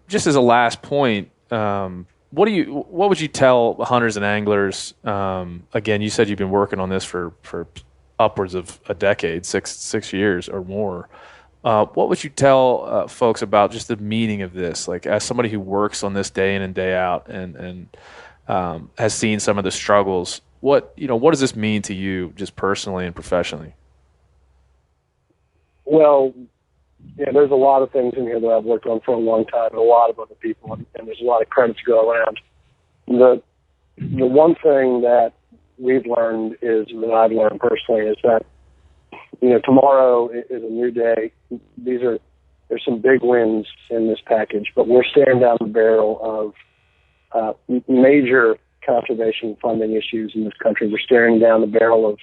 Just as a last point, what would you tell hunters and anglers? Again, you said you've been working on this for upwards of a decade, 6 years or more. What would you tell folks about just the meaning of this? Like, as somebody who works on this day in and day out and has seen some of the struggles, what does this mean to you, just personally and professionally? Well, yeah, there's a lot of things in here that I've worked on for a long time, and a lot of other people, and there's a lot of credit to go around. The one thing that we've learned that I've learned personally is that tomorrow is a new day. There's some big wins in this package, but we're staring down the barrel of major conservation funding issues in this country. We're staring down the barrel of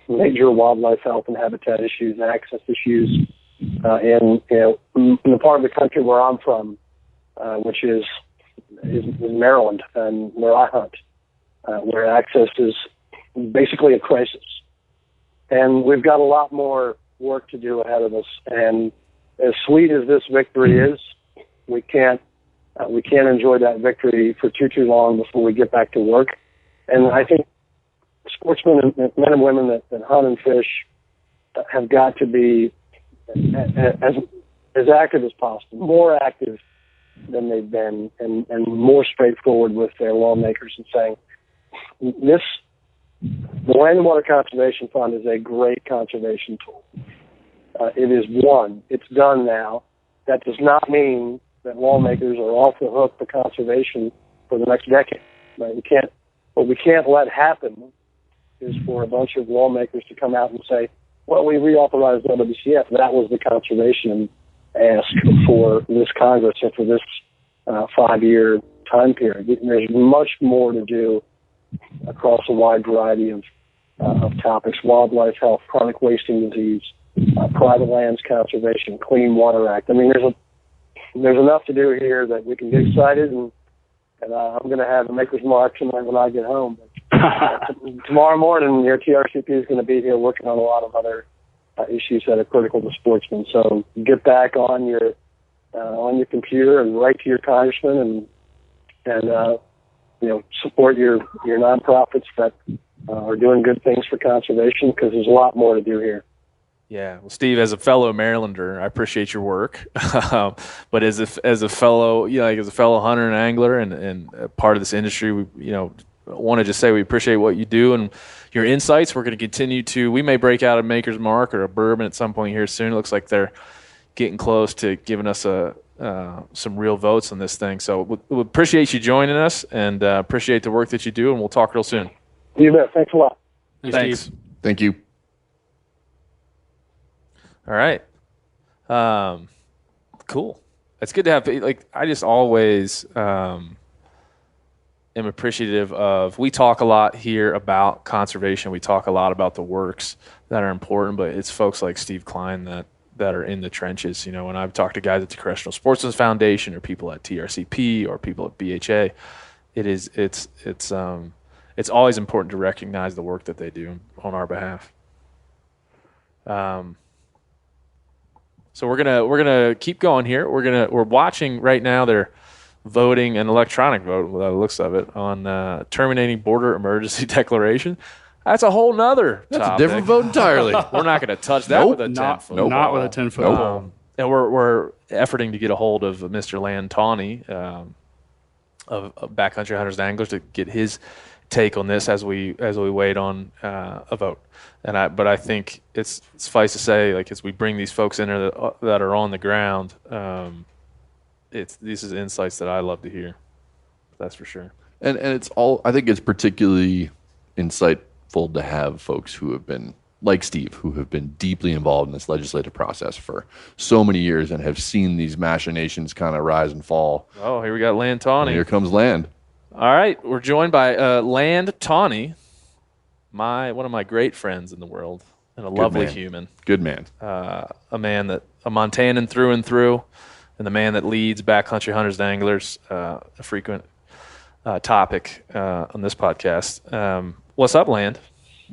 major wildlife health and habitat issues, access issues. In the part of the country where I'm from, which is Maryland, and where I hunt, where access is basically a crisis. And we've got a lot more work to do ahead of us. And as sweet as this victory is, we can't enjoy that victory for too long before we get back to work. And I think sportsmen and men and women that hunt and fish have got to be as active as possible, more active than they've been, and more straightforward with their lawmakers and saying, the Land and Water Conservation Fund is a great conservation tool. It is one. It's done now. That does not mean that lawmakers are off the hook for conservation for the next decade. Right? What we can't let happen is for a bunch of lawmakers to come out and say, well, we reauthorized WCF. That was the conservation ask for this Congress and for this 5-year time period. There's much more to do across a wide variety of topics: wildlife health, chronic wasting disease, private lands conservation, Clean Water Act. I mean, there's enough to do here that we can get excited, and I'm going to have a maker's mark tonight when I get home. Tomorrow morning, your TRCP is going to be here working on a lot of other issues that are critical to sportsmen. So get back on your computer and write to your congressman and support your nonprofits that are doing good things for conservation, because there's a lot more to do here. Yeah, well, Steve, as a fellow Marylander, I appreciate your work. But as a fellow, as a fellow hunter and angler and part of this industry, we, want to just say we appreciate what you do and your insights. We're going to continue to. We may break out a Maker's Mark or a bourbon at some point here soon. It looks like they're getting close to giving us some real votes on this thing. So we appreciate you joining us and appreciate the work that you do. And we'll talk real soon. You bet. Thanks a lot. Thanks. Thank you. All right. Cool. It's good to have, I just always am appreciative of, we talk a lot here about conservation. We talk a lot about the works that are important, but it's folks like Steve Klein that are in the trenches. When I've talked to guys at the Congressional Sportsmen Foundation or people at TRCP or people at BHA, it's always important to recognize the work that they do on our behalf. So we're gonna keep going here. We're watching right now. They're voting an electronic vote, by the looks of it, on terminating border emergency declaration. That's a whole nother topic. That's a different vote entirely. We're not going to touch that with a 10-foot ball. Not with a 10-foot ball. And we're efforting to get a hold of Mr. Land Tawney of Backcountry Hunters and Anglers to get his take on this as we wait on a vote. But I think it's suffice to say, as we bring these folks in that are on the ground, these is insights that I love to hear. That's for sure. And it's all, I think it's particularly insightful to have folks who have been, like Steve, who have been deeply involved in this legislative process for so many years and have seen these machinations kind of rise and fall. Oh, here we got Land Tawney. And here comes Land. All right, we're joined by Land Tawney, one of my great friends in the world, and a lovely human. Good man. A Montanan through and through, and the man that leads Backcountry Hunters and Anglers, a frequent topic on this podcast. What's up, Land?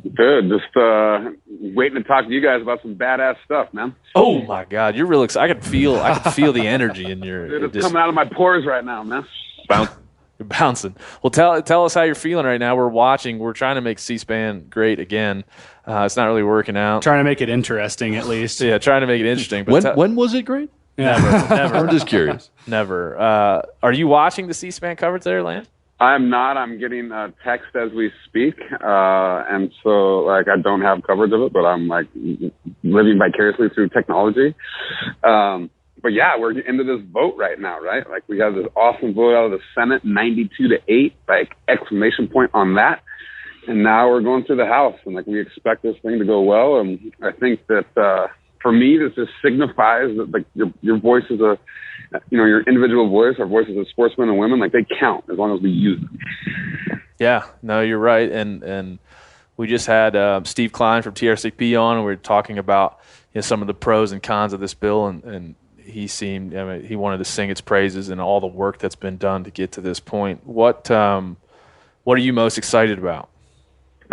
Good. Just waiting to talk to you guys about some badass stuff, man. Oh my God, you're real excited. I can feel the energy in your. Dude, it's coming out of my pores right now, man. You're bouncing. Well, tell us how you're feeling right now. We're watching. We're trying to make C-SPAN great again. It's not really working out. Trying to make it interesting, at least. Yeah, trying to make it interesting. But when was it great? Never. I'm just curious. Never. Are you watching the C-SPAN coverage there, Land? I'm not. I'm getting text as we speak, and so I don't have coverage of it, but I'm living vicariously through technology. But yeah, we're into this vote right now, right? We have this awesome vote out of the Senate, 92-8, exclamation point on that. And now we're going through the House, and we expect this thing to go well. And I think that for me, this just signifies that your voice is your individual voice, our voices as sportsmen and women, they count as long as we use them. Yeah, no, you're right. And we just had Steve Klein from TRCP on, and we were talking about some of the pros and cons of this bill, and he seemed, he wanted to sing its praises and all the work that's been done to get to this point. What are you most excited about?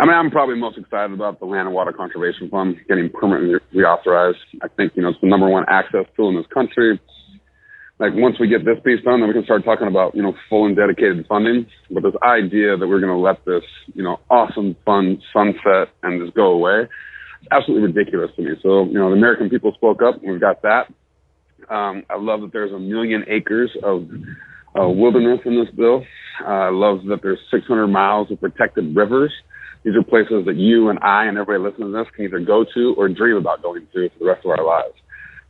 I'm probably most excited about the Land and Water Conservation Fund getting permanently reauthorized. I think, it's the number one access tool in this country. Once we get this piece done, then we can start talking about, full and dedicated funding. But this idea that we're going to let this, awesome fund sunset and just go away, it's absolutely ridiculous to me. So, the American people spoke up, and we've got that. I love that there's 1 million acres of wilderness in this bill. I love that there's 600 miles of protected rivers. These are places that you and I and everybody listening to this can either go to or dream about going to for the rest of our lives.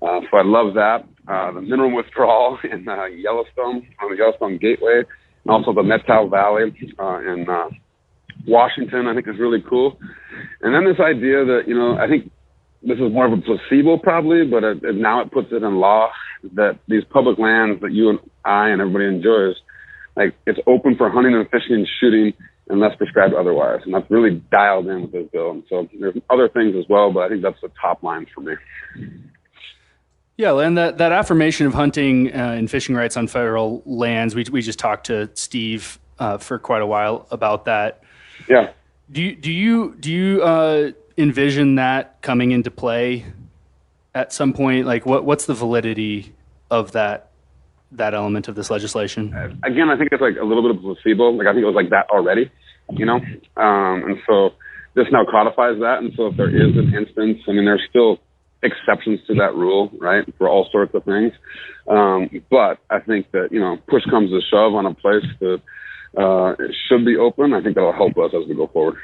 So I love that. The mineral withdrawal in Yellowstone, on the Yellowstone Gateway, and also the Methow Valley in Washington, I think, is really cool. And then this idea that, you know, I think this is more of a placebo probably, but now it puts it in law that these public lands that you and I and everybody enjoys, like, it's open for hunting and fishing and shooting unless prescribed otherwise. And that's really dialed in with this bill. And so there's other things as well, but I think that's the top line for me. Yeah, and that affirmation of hunting and fishing rights on federal lands, we just talked to Steve for quite a while about that. Yeah. Do you envision that coming into play at some point? Like, what's the validity of that element of this legislation? Again, I think it's like a little bit of a placebo. Like, I think it was like that already, you know? And so this now codifies that. And so if there is an instance, I mean, there's still exceptions to that rule, right, for all sorts of things. But I think that, you know, push comes to shove on a place that it should be open. I think that'll help us as we go forward.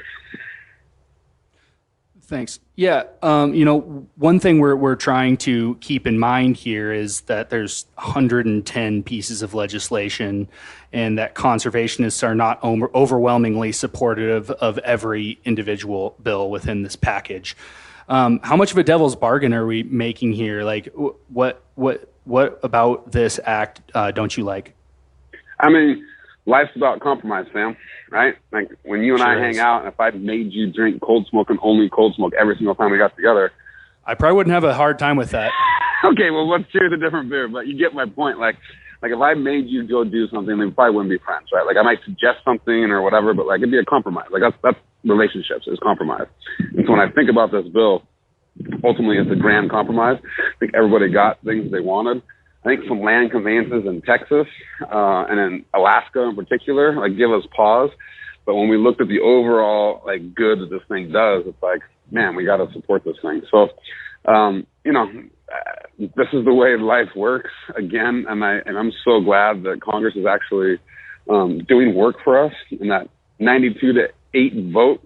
Thanks. Yeah. You know, one thing we're trying to keep in mind here is that there's 110 pieces of legislation and that conservationists are not overwhelmingly supportive of every individual bill within this package. How much of a devil's bargain are we making here? Like, what about this act don't you like? I mean, life's about compromise, Sam, right? Like, when you and I hang out, and if I made you drink cold smoke and only cold smoke every single time we got together, I probably wouldn't have a hard time with that. Okay, well, let's cheers a different beer, but you get my point. Like if I made you go do something, then we probably wouldn't be friends, right? Like, I might suggest something or whatever, but like, it'd be a compromise. Like, that's relationships is compromise. And so when I think about this bill, ultimately it's a grand compromise. I think everybody got things they wanted. I think some land conveyances in Texas and in Alaska in particular, like, give us pause. But when we looked at the overall, like, good that this thing does, it's like, man, we got to support this thing. So, you know, this is the way life works again. And I'm so glad that Congress is actually doing work for us, and that 92-8 vote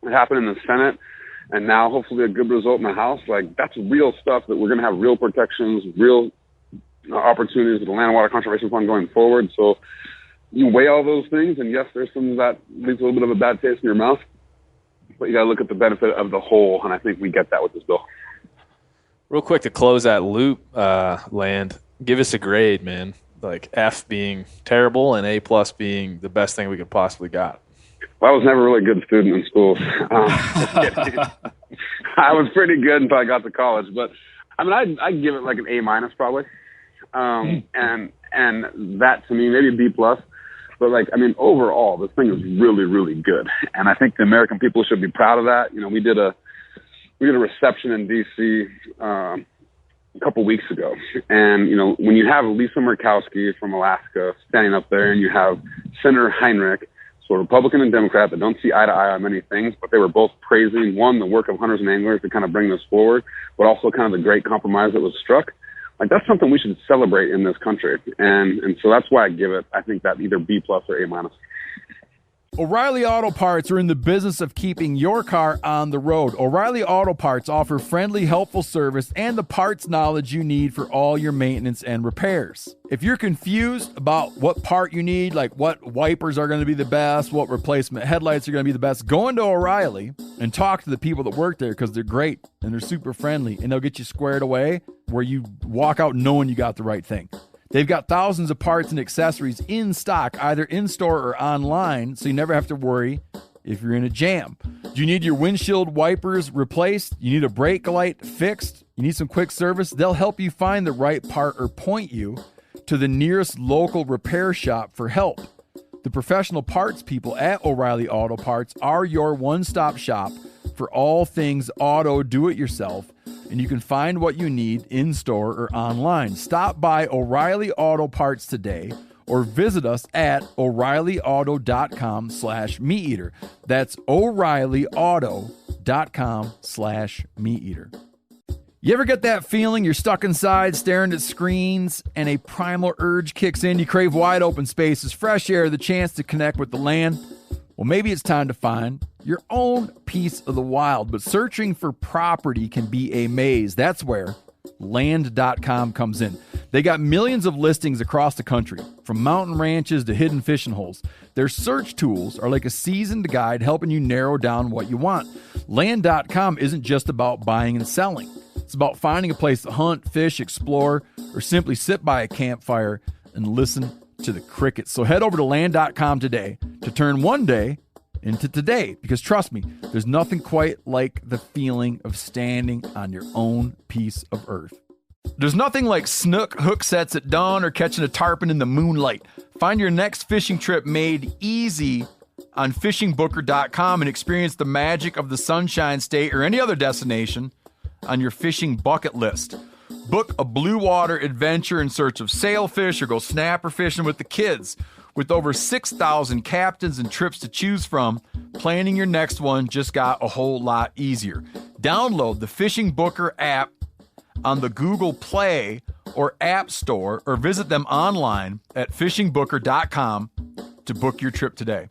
that happened in the Senate, and now hopefully a good result in the House. Like, that's real stuff that we're going to have real protections, real opportunities with the Land and Water Conservation Fund going forward. So you weigh all those things, and yes, there's some that leaves a little bit of a bad taste in your mouth, but you got to look at the benefit of the whole, and I think we get that with this bill. Real quick to close that loop, Land, give us a grade, man. Like, F being terrible and A+ being the best thing we could possibly got. Well, I was never a really good student in school. I was pretty good until I got to college, but I mean, I'd give it like an A- probably. And that to me, maybe B+. But like, I mean, overall, this thing is really, really good. And I think the American people should be proud of that. You know, we did a reception in DC, a couple weeks ago. And, you know, when you have Lisa Murkowski from Alaska standing up there, and you have Senator Heinrich, so Republican and Democrat that don't see eye to eye on many things, but they were both praising, one, the work of hunters and anglers to kind of bring this forward, but also kind of the great compromise that was struck. Like, that's something we should celebrate in this country. And so that's why I give it, I think, that either B+ or A-. O'Reilly Auto Parts are in the business of keeping your car on the road. O'Reilly Auto Parts offer friendly, helpful service and the parts knowledge you need for all your maintenance and repairs. If you're confused about what part you need, like what wipers are going to be the best, what replacement headlights are going to be the best, go into O'Reilly and talk to the people that work there, because they're great and they're super friendly, and they'll get you squared away where you walk out knowing you got the right thing. They've got thousands of parts and accessories in stock, either in-store or online, so you never have to worry if you're in a jam. Do you need your windshield wipers replaced? You need a brake light fixed? You need some quick service? They'll help you find the right part or point you to the nearest local repair shop for help. The professional parts people at O'Reilly Auto Parts are your one-stop shop for all things auto do-it-yourself, and you can find what you need in-store or online. Stop by O'Reilly Auto Parts today or visit us at O'ReillyAuto.com/MeatEater. That's O'ReillyAuto.com/MeatEater. You ever get that feeling you're stuck inside staring at screens and a primal urge kicks in? You crave wide open spaces, fresh air, the chance to connect with the land. Well, maybe it's time to find your own piece of the wild, but searching for property can be a maze. That's where Land.com comes in. They got millions of listings across the country, from mountain ranches to hidden fishing holes. Their search tools are like a seasoned guide helping you narrow down what you want. Land.com isn't just about buying and selling. It's about finding a place to hunt, fish, explore, or simply sit by a campfire and listen to the crickets. So head over to Land.com today to turn one day into today, because trust me, there's nothing quite like the feeling of standing on your own piece of earth. There's nothing like snook hook sets at dawn or catching a tarpon in the moonlight. Find your next fishing trip made easy on fishingbooker.com and experience the magic of the Sunshine State or any other destination on your fishing bucket list. Book a blue water adventure in search of sailfish or go snapper fishing with the kids. With over 6,000 captains and trips to choose from, planning your next one just got a whole lot easier. Download the Fishing Booker app on the Google Play or App Store, or visit them online at fishingbooker.com to book your trip today.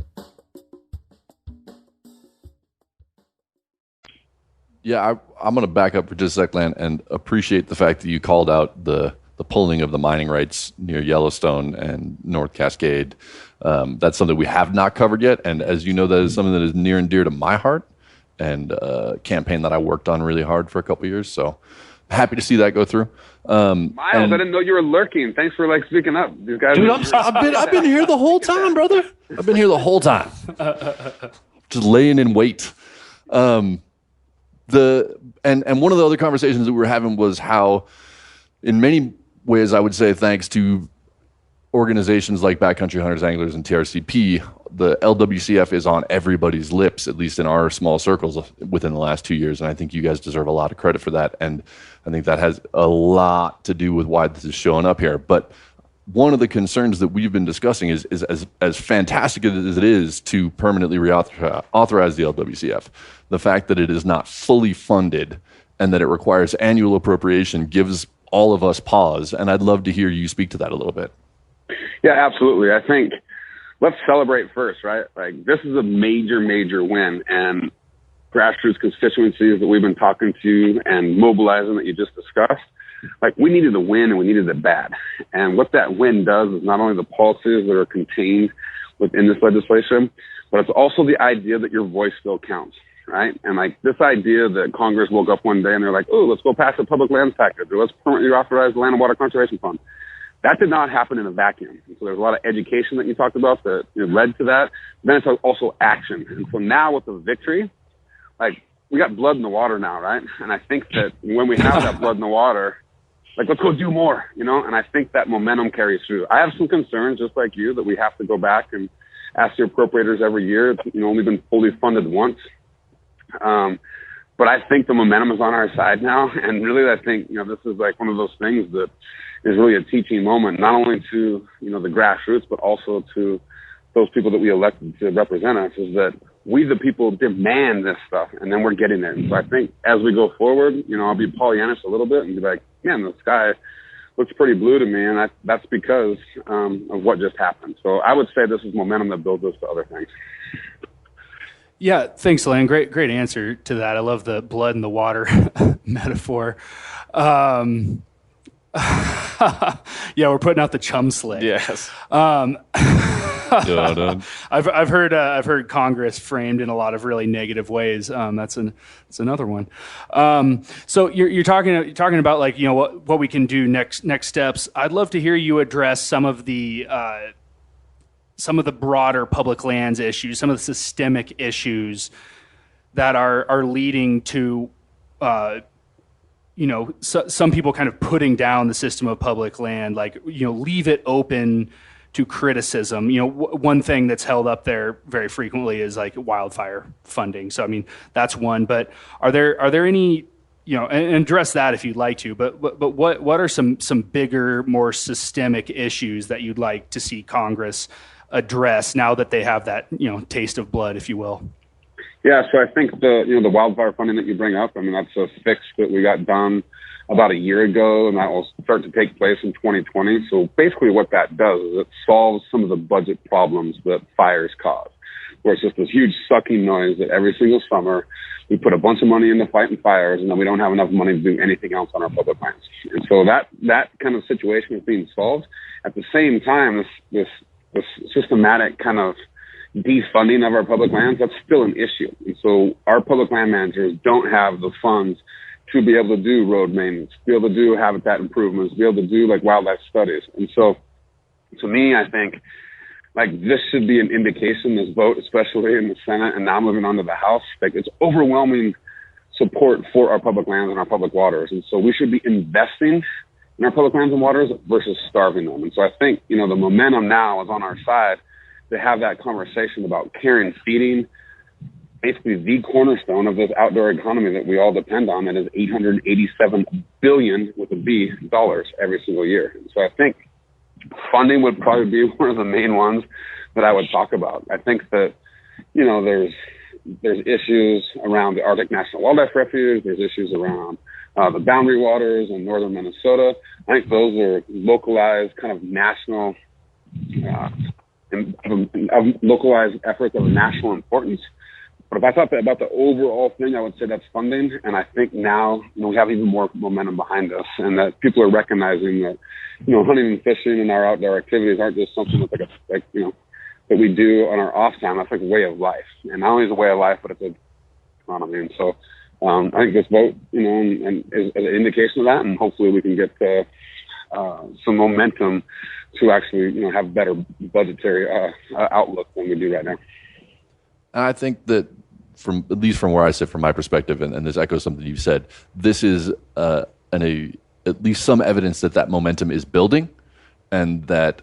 Yeah, I'm going to back up for just a second and appreciate the fact that you called out the pulling of the mining rights near Yellowstone and North Cascade. That's something we have not covered yet, and as you know, that is something that is near and dear to my heart, and a campaign that I worked on really hard for a couple of years, so happy to see that go through. Miles, I didn't know you were lurking. Thanks for speaking up. These guys. Dude, I've been here the whole time, brother. I've been here the whole time, just laying in wait. And one of the other conversations that we were having was how, in many ways, I would say thanks to organizations like Backcountry Hunters, Anglers, and TRCP, the LWCF is on everybody's lips, at least in our small circles within the last 2 years. And I think you guys deserve a lot of credit for that. And I think that has a lot to do with why this is showing up here. But one of the concerns that we've been discussing is as fantastic as it is to permanently authorize the LWCF, the fact that it is not fully funded and that it requires annual appropriation gives all of us pause. And I'd love to hear you speak to that a little bit. Yeah, absolutely. I think let's celebrate first, right? This is a major, major win. And grassroots constituencies that we've been talking to and mobilizing that you just discussed, we needed a win and we needed it bad. And what that win does is not only the policies that are contained within this legislation, but it's also the idea that your voice still counts, right? And this idea that Congress woke up one day and they're like, oh, let's go pass a public lands package, or let's permanently authorize the Land and Water Conservation Fund. That did not happen in a vacuum. And so there's a lot of education that you talked about that led to that. Then it's also action. And so now with the victory, we got blood in the water now, right? And I think that when we have that blood in the water, let's go do more, And I think that momentum carries through. I have some concerns, just like you, that we have to go back and ask the appropriators every year. It's only been fully funded once. But I think the momentum is on our side now. And really, I think, this is one of those things that is really a teaching moment, not only to, the grassroots, but also to those people that we elected to represent us, is that we, the people, demand this stuff, and then we're getting it. And so I think as we go forward, I'll be Pollyannish a little bit and be like, man, the sky looks pretty blue to me, and that's because of what just happened. So I would say this is momentum that builds us to other things. Yeah, thanks, Lane. Great answer to that. I love the blood in the water metaphor. Yeah, we're putting out the chum sleigh. Yes. I've heard Congress framed in a lot of really negative ways. That's another one. So you're talking about what we can do next steps. I'd love to hear you address some of the broader public lands issues, some of the systemic issues that are leading to some people kind of putting down the system of public land, leave it open to criticism. One thing that's held up there very frequently is wildfire funding. So, that's one, but are there any, and address that if you'd like to, but what are some bigger, more systemic issues that you'd like to see Congress address now that they have that, taste of blood, if you will? Yeah, so I think the wildfire funding that you bring up, that's a fix that we got done about a year ago, and that will start to take place in 2020. So basically what that does is it solves some of the budget problems that fires cause. where it's just this huge sucking noise that every single summer we put a bunch of money into fighting fires, and then we don't have enough money to do anything else on our public lands. And so that kind of situation is being solved. At the same time, this systematic kind of defunding of our public lands, that's still an issue. And so our public land managers don't have the funds to be able to do road maintenance, be able to do habitat improvements, be able to do like wildlife studies. And so to me, I think like this should be an indication, this vote, especially in the Senate and now moving on to the House, like it's overwhelming support for our public lands and our public waters. And so we should be investing in our public lands and waters versus starving them. And so I think, the momentum now is on our side to have that conversation about care and feeding, basically the cornerstone of this outdoor economy that we all depend on. That is $887 billion with a B dollars every single year. And so I think funding would probably be one of the main ones that I would talk about. I think that, there's issues around the Arctic National Wildlife Refuge. There's issues around the boundary waters in northern Minnesota. I think those are localized, kind of national, localized efforts of national importance. But if I thought about the overall thing, I would say that's funding. And I think now, we have even more momentum behind us, and that people are recognizing that, hunting and fishing and our outdoor activities aren't just something that's that we do on our off time. That's like a way of life. And not only is it a way of life, but it's an economy. And so I think this vote, and is an indication of that. And hopefully we can get some momentum to actually, have better budgetary outlook than we do right now. I think that at least from where I sit, from my perspective, and this echoes something you said, this is at least some evidence that momentum is building, and that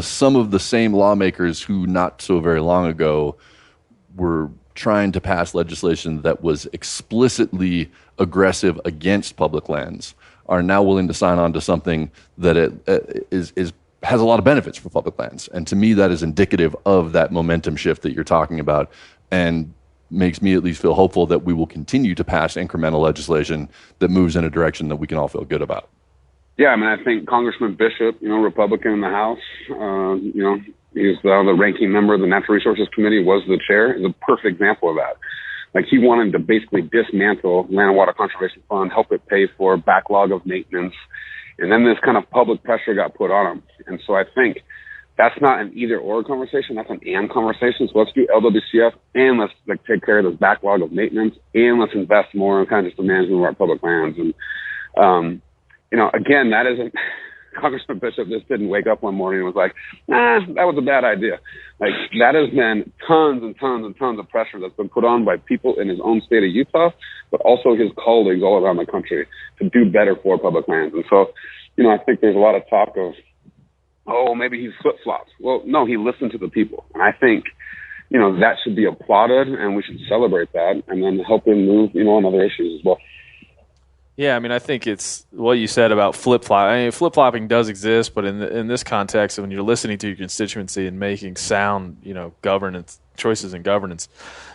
some of the same lawmakers who not so very long ago were trying to pass legislation that was explicitly aggressive against public lands are now willing to sign on to something that has a lot of benefits for public lands. And to me, that is indicative of that momentum shift that you're talking about, and makes me at least feel hopeful that we will continue to pass incremental legislation that moves in a direction that we can all feel good about. Yeah, I think Congressman Bishop, Republican in the House, he's the ranking member of the Natural Resources Committee, was the chair, is a perfect example of that. Like, he wanted to basically dismantle Land and Water Conservation Fund, help it pay for backlog of maintenance, and then this kind of public pressure got put on him. And so I think that's not an either-or conversation, that's an and conversation. So let's do LWCF, and let's take care of this backlog of maintenance, and let's invest more in kind of just the management of our public lands. And, again, that isn't, Congressman Bishop just didn't wake up one morning and was like, that was a bad idea. Like, that has been tons and tons and tons of pressure that's been put on by people in his own state of Utah, but also his colleagues all around the country to do better for public lands. And so, I think there's a lot of talk of, maybe he's flip-flopped. Well, no, he listened to the people. And I think, that should be applauded, and we should celebrate that, and then help him move, on other issues as well. Yeah, I think it's what you said about flip-flopping. Flip-flopping does exist, but in this context, when you're listening to your constituency and making sound, governance choices and governance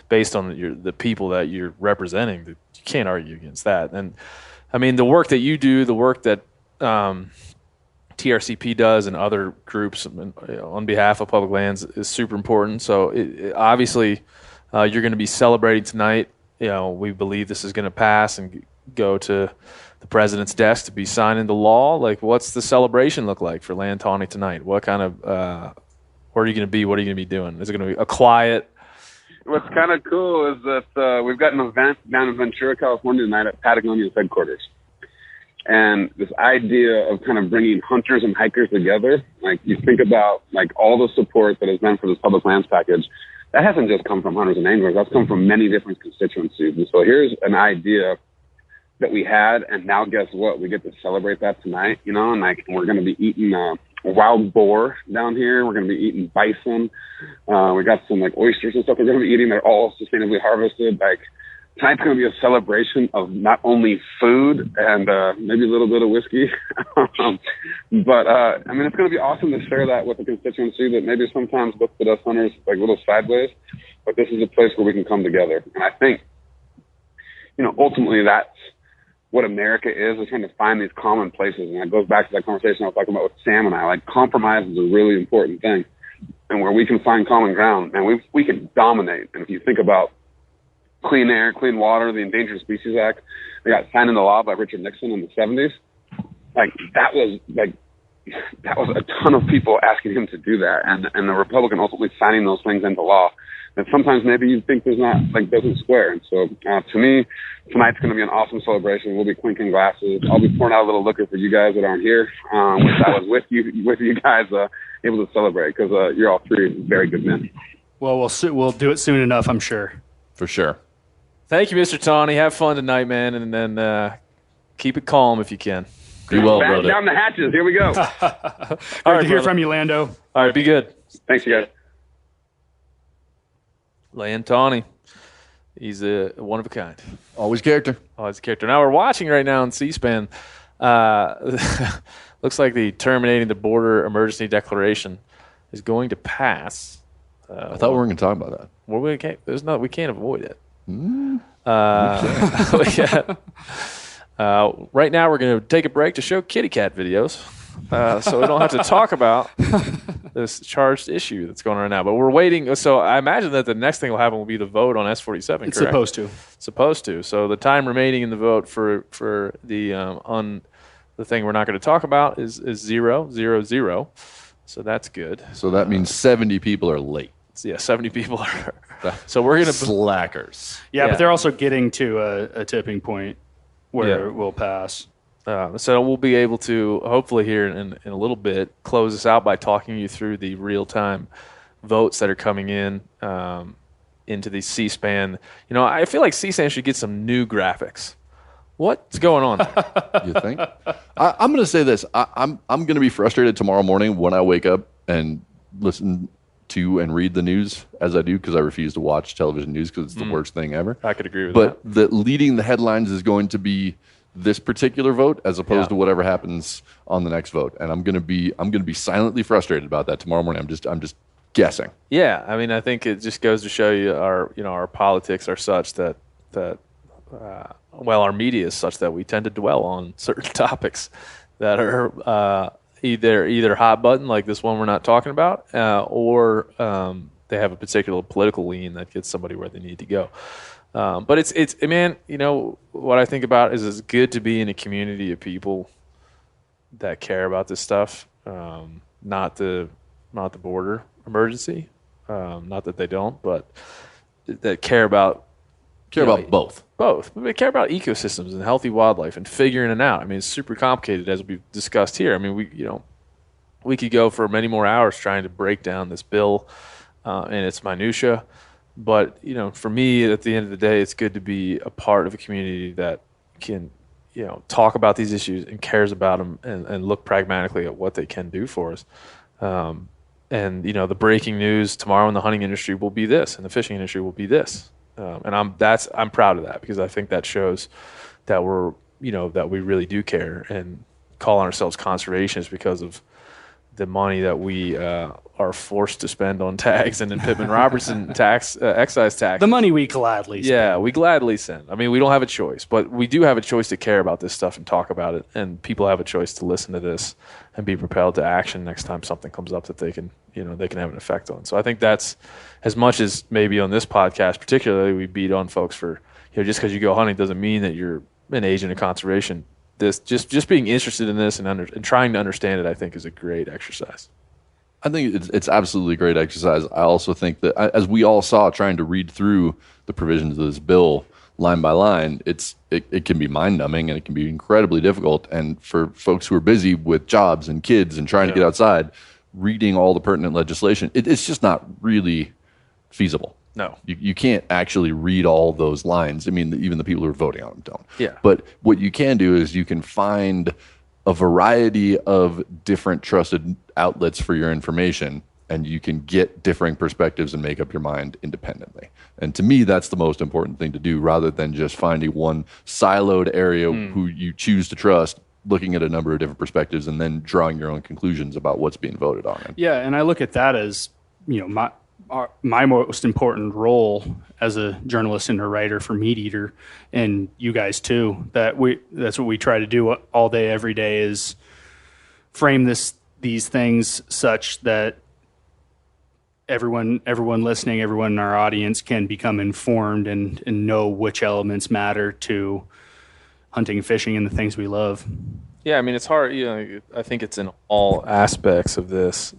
based on the people that you're representing, you can't argue against that. And the work that you do, the work that TRCP does and other groups on behalf of public lands is super important. So obviously, you're going to be celebrating tonight. We believe this is going to pass and go to the president's desk to be signed into law. Like, what's the celebration look like for land tawny tonight? What kind of where are you going to be? What are you going to be doing? Is it going to be a quiet? What's kind of cool is that we've got an event down in Ventura, California tonight at Patagonia's headquarters. And this idea of kind of bringing hunters and hikers together, like, you think about like all the support that has been for this public lands package, that hasn't just come from hunters and anglers. That's come from many different constituencies. And so here's an idea that we had, and now guess what? We get to celebrate that tonight, and we're going to be eating a wild boar down here. We're going to be eating bison. We got some oysters and stuff we're going to be eating. They're all sustainably harvested. Tonight's going to be a celebration of not only food and maybe a little bit of whiskey, but it's going to be awesome to share that with a constituency that maybe sometimes looks at us hunters a little sideways. But this is a place where we can come together, and I think, ultimately that's what America is trying to find these common places. And that goes back to that conversation I was talking about with Sam and I. Like, compromise is a really important thing. and where we can find common ground, man, we can dominate. And if you think about clean air, clean water, the Endangered Species Act, they got signed into law by Richard Nixon in the 70s. That was a ton of people asking him to do that, and the Republican ultimately signing those things into law. And sometimes maybe you think there's not, doesn't square. And so, to me, tonight's going to be an awesome celebration. We'll be clinking glasses. I'll be pouring out a little liquor for you guys that aren't here. Wish I was with you guys, able to celebrate, because you're all three very good men. Well, we'll do it soon enough, I'm sure. For sure. Thank you, Mr. Tawney. Have fun tonight, man, and then keep it calm if you can. Be well, Batten brother. down the hatches. Here we go. All right, to hear from you, Lando. All right, be good. Thanks, you guys. Land Tawney. He's a one of a kind. Always character. Always a character. Now we're watching right now on C-SPAN. Looks like the terminating the border emergency declaration is going to pass. I thought we weren't going to talk about that. Well, we can't avoid it. Right now we're going to take a break to show kitty cat videos, so we don't have to talk about this charged issue that's going on right now. But we're waiting. So I imagine that the next thing will happen will be the vote on S-47. It's correct? supposed to. So the time remaining in the vote for the the thing we're not going to talk about is 0-0-0. So that's good. So that means 70 people are late. So 70 people are. So we're going to slackers. Yeah, but they're also getting to a tipping point where it will pass. So we'll be able to, hopefully here in a little bit, close this out by talking you through the real-time votes that are coming in into the C-SPAN. I feel like C-SPAN should get some new graphics. What's going on? You think? I'm going to say this. I'm going to be frustrated tomorrow morning when I wake up and listen to and read the news as I do, because I refuse to watch television news because it's the worst thing ever. I could agree with that. But leading the headlines is going to be this particular vote as opposed to whatever happens on the next vote, and I'm going to be silently frustrated about that tomorrow morning. I'm just guessing. Yeah, I mean, I think it just goes to show you our politics are such that our media is such that we tend to dwell on certain topics that are either hot button, like this one we're not talking about, or they have a particular political lean that gets somebody where they need to go. But it's man, what I think about is it's good to be in a community of people that care about this stuff, not the border emergency, not that they don't, but that care about both. We care about ecosystems and healthy wildlife and figuring it out. I mean, it's super complicated, as we've discussed here. I mean, we could go for many more hours trying to break down this bill and its minutia. But, for me, at the end of the day, it's good to be a part of a community that can, talk about these issues and cares about them and look pragmatically at what they can do for us. And, the breaking news tomorrow in the hunting industry will be this, and the fishing industry will be this. And I'm proud of that, because I think that shows that that we really do care and call on ourselves conservationists because of the money that we are forced to spend on tags and in Pittman-Robertson excise tax. The money we gladly spend. Yeah, we gladly send. I mean, we don't have a choice, but we do have a choice to care about this stuff and talk about it. And people have a choice to listen to this and be propelled to action next time something comes up that they can have an effect on. So I think that's, as much as maybe on this podcast particularly we beat on folks for, just because you go hunting doesn't mean that you're an agent of conservation. This just being interested in this and trying to understand it, I think, is a great exercise. I think it's absolutely a great exercise. I also think that, as we all saw trying to read through the provisions of this bill line by line, it can be mind-numbing and it can be incredibly difficult. And for folks who are busy with jobs and kids and trying to get outside, reading all the pertinent legislation, it's just not really feasible. No. You can't actually read all those lines. I mean, even the people who are voting on them don't. Yeah. But what you can do is you can find a variety of different trusted outlets for your information, and you can get differing perspectives and make up your mind independently. And to me, that's the most important thing to do, rather than just finding one siloed area who you choose to trust, looking at a number of different perspectives, and then drawing your own conclusions about what's being voted on. Yeah, and I look at that as, my most important role as a journalist and a writer for Meat Eater, and you guys too, that's what we try to do all day, every day, is frame these things such that everyone listening, everyone in our audience can become informed and know which elements matter to hunting and fishing and the things we love. Yeah, I mean, it's hard. I think it's in all aspects of this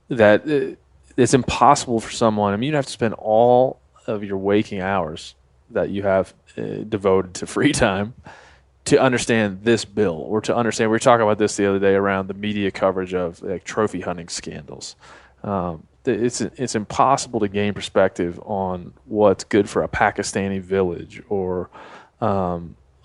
that it's impossible for someone. I mean, you have to spend all of your waking hours that you have devoted to free time to understand this bill, or to understand. We were talking about this the other day around the media coverage of like trophy hunting scandals. It's impossible to gain perspective on what's good for a Pakistani village or a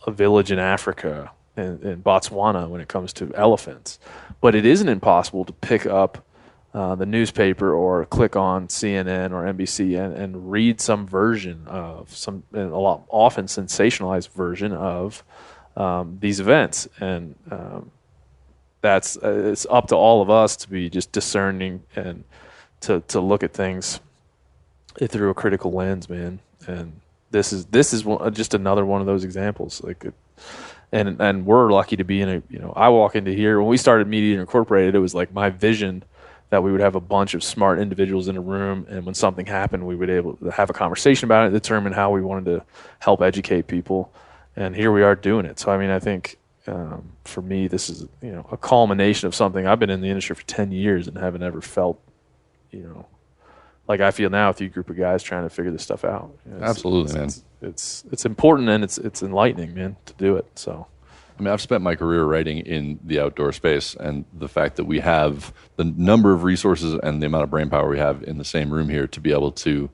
village in Africa and in Botswana when it comes to elephants. But it isn't impossible to pick up the newspaper or click on CNN or NBC and read some version of often sensationalized version of these events. And it's up to all of us to be just discerning and to look at things through a critical lens, man. And this is just another one of those examples. And we're lucky to be in I walk into here when we started Media Incorporated. It was like my vision that we would have a bunch of smart individuals in a room, and when something happened, we would be able to have a conversation about it, determine how we wanted to help educate people, and here we are doing it. So I mean, I think for me, this is a culmination of something. I've been in the industry for 10 years and haven't ever felt like I feel now with you group of guys trying to figure this stuff out. Absolutely, man. It's important, and it's enlightening, man, to do it. So. I mean, I've spent my career writing in the outdoor space, and the fact that we have the number of resources and the amount of brain power we have in the same room here to be able to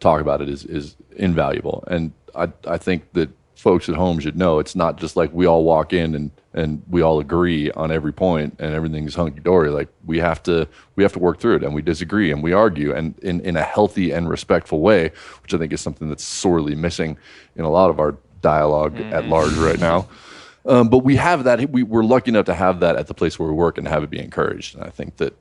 talk about it is invaluable. And I think that folks at home should know it's not just like we all walk in and we all agree on every point and everything's hunky-dory. Like we have to work through it, and we disagree and we argue, and in a healthy and respectful way, which I think is something that's sorely missing in a lot of our dialogue at large right now. But we have that. We're lucky enough to have that at the place where we work and have it be encouraged. And I think that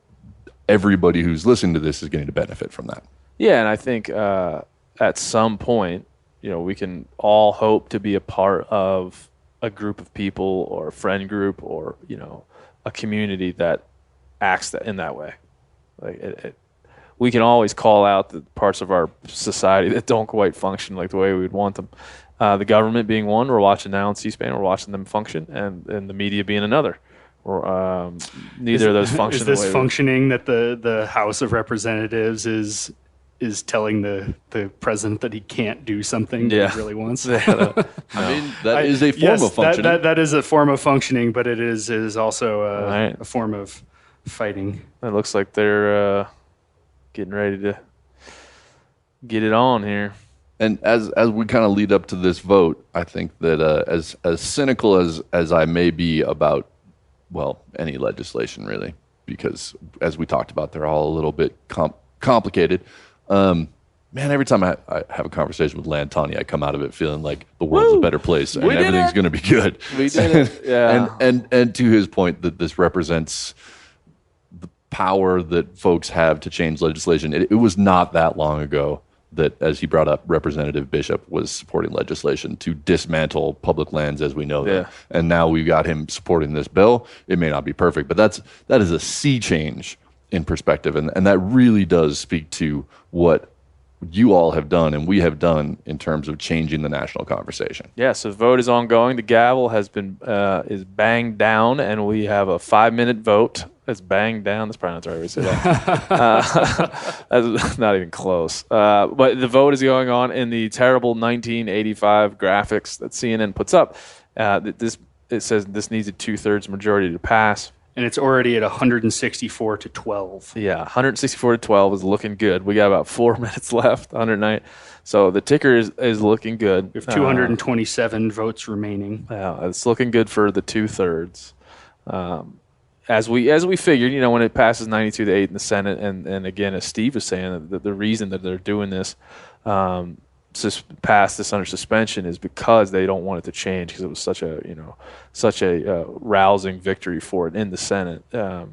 everybody who's listening to this is getting to benefit from that. Yeah, and I think at some point, we can all hope to be a part of a group of people or a friend group or, a community that acts in that way. Like we can always call out the parts of our society that don't quite function like the way we would want them. The government being one, we're watching now on C-SPAN, we're watching them function, and the media being another. Or neither of those function. Is this functioning that the House of Representatives is telling the president that he can't do something that he really wants? I mean, that is a form of functioning. That is a form of functioning, but it is also a form of fighting. It looks like they're getting ready to get it on here. And as we kind of lead up to this vote, I think that as cynical as I may be about, any legislation really, because as we talked about, they're all a little bit complicated. Man, every time I have a conversation with Lantani, I come out of it feeling like the world's a better place and everything's going to be good. We did it, yeah. And to his point, that this represents the power that folks have to change legislation. It was not that long ago that, as he brought up, Representative Bishop was supporting legislation to dismantle public lands as we know them. And now we've got him supporting this bill. It may not be perfect, but that is a sea change in perspective. And that really does speak to what you all have done and we have done in terms of changing the national conversation. Yeah, so the vote is ongoing. The gavel has been is banged down, and we have a 5-minute vote. It's banged down. That's probably not the right way to say that. That's not even close. But the vote is going on in the terrible 1985 graphics that CNN puts up. It says this needs a 2/3 majority to pass. And it's already at 164 to 12. Yeah, 164 to 12 is looking good. We got about 4 minutes left, 109. So the ticker is looking good. We have 227 votes remaining. Yeah, it's looking good for the 2/3. As we figured, when it passes 92 to 8 in the Senate, and again, as Steve was saying, the reason that they're doing this, pass this under suspension, is because they don't want it to change, because it was such a rousing victory for it in the Senate. There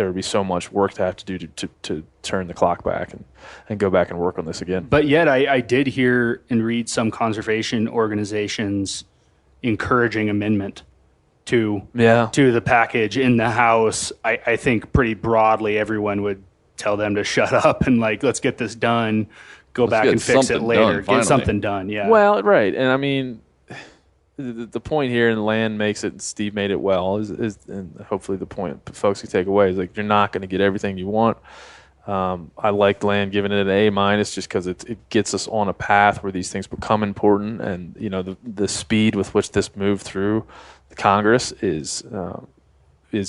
would be so much work to have to do to turn the clock back and go back and work on this again. But yet I did hear and read some conservation organizations encouraging amendment to the package in the House. I think pretty broadly everyone would tell them to shut up and like, let's get this done, go back and fix it later, get something done. Yeah. Well, right. And I mean, the point here, and Land makes it, and Steve made it well, is and hopefully the point folks can take away is like, you're not going to get everything you want. I like Land giving it an A- just because it gets us on a path where these things become important, and the speed with which this moved through the Congress is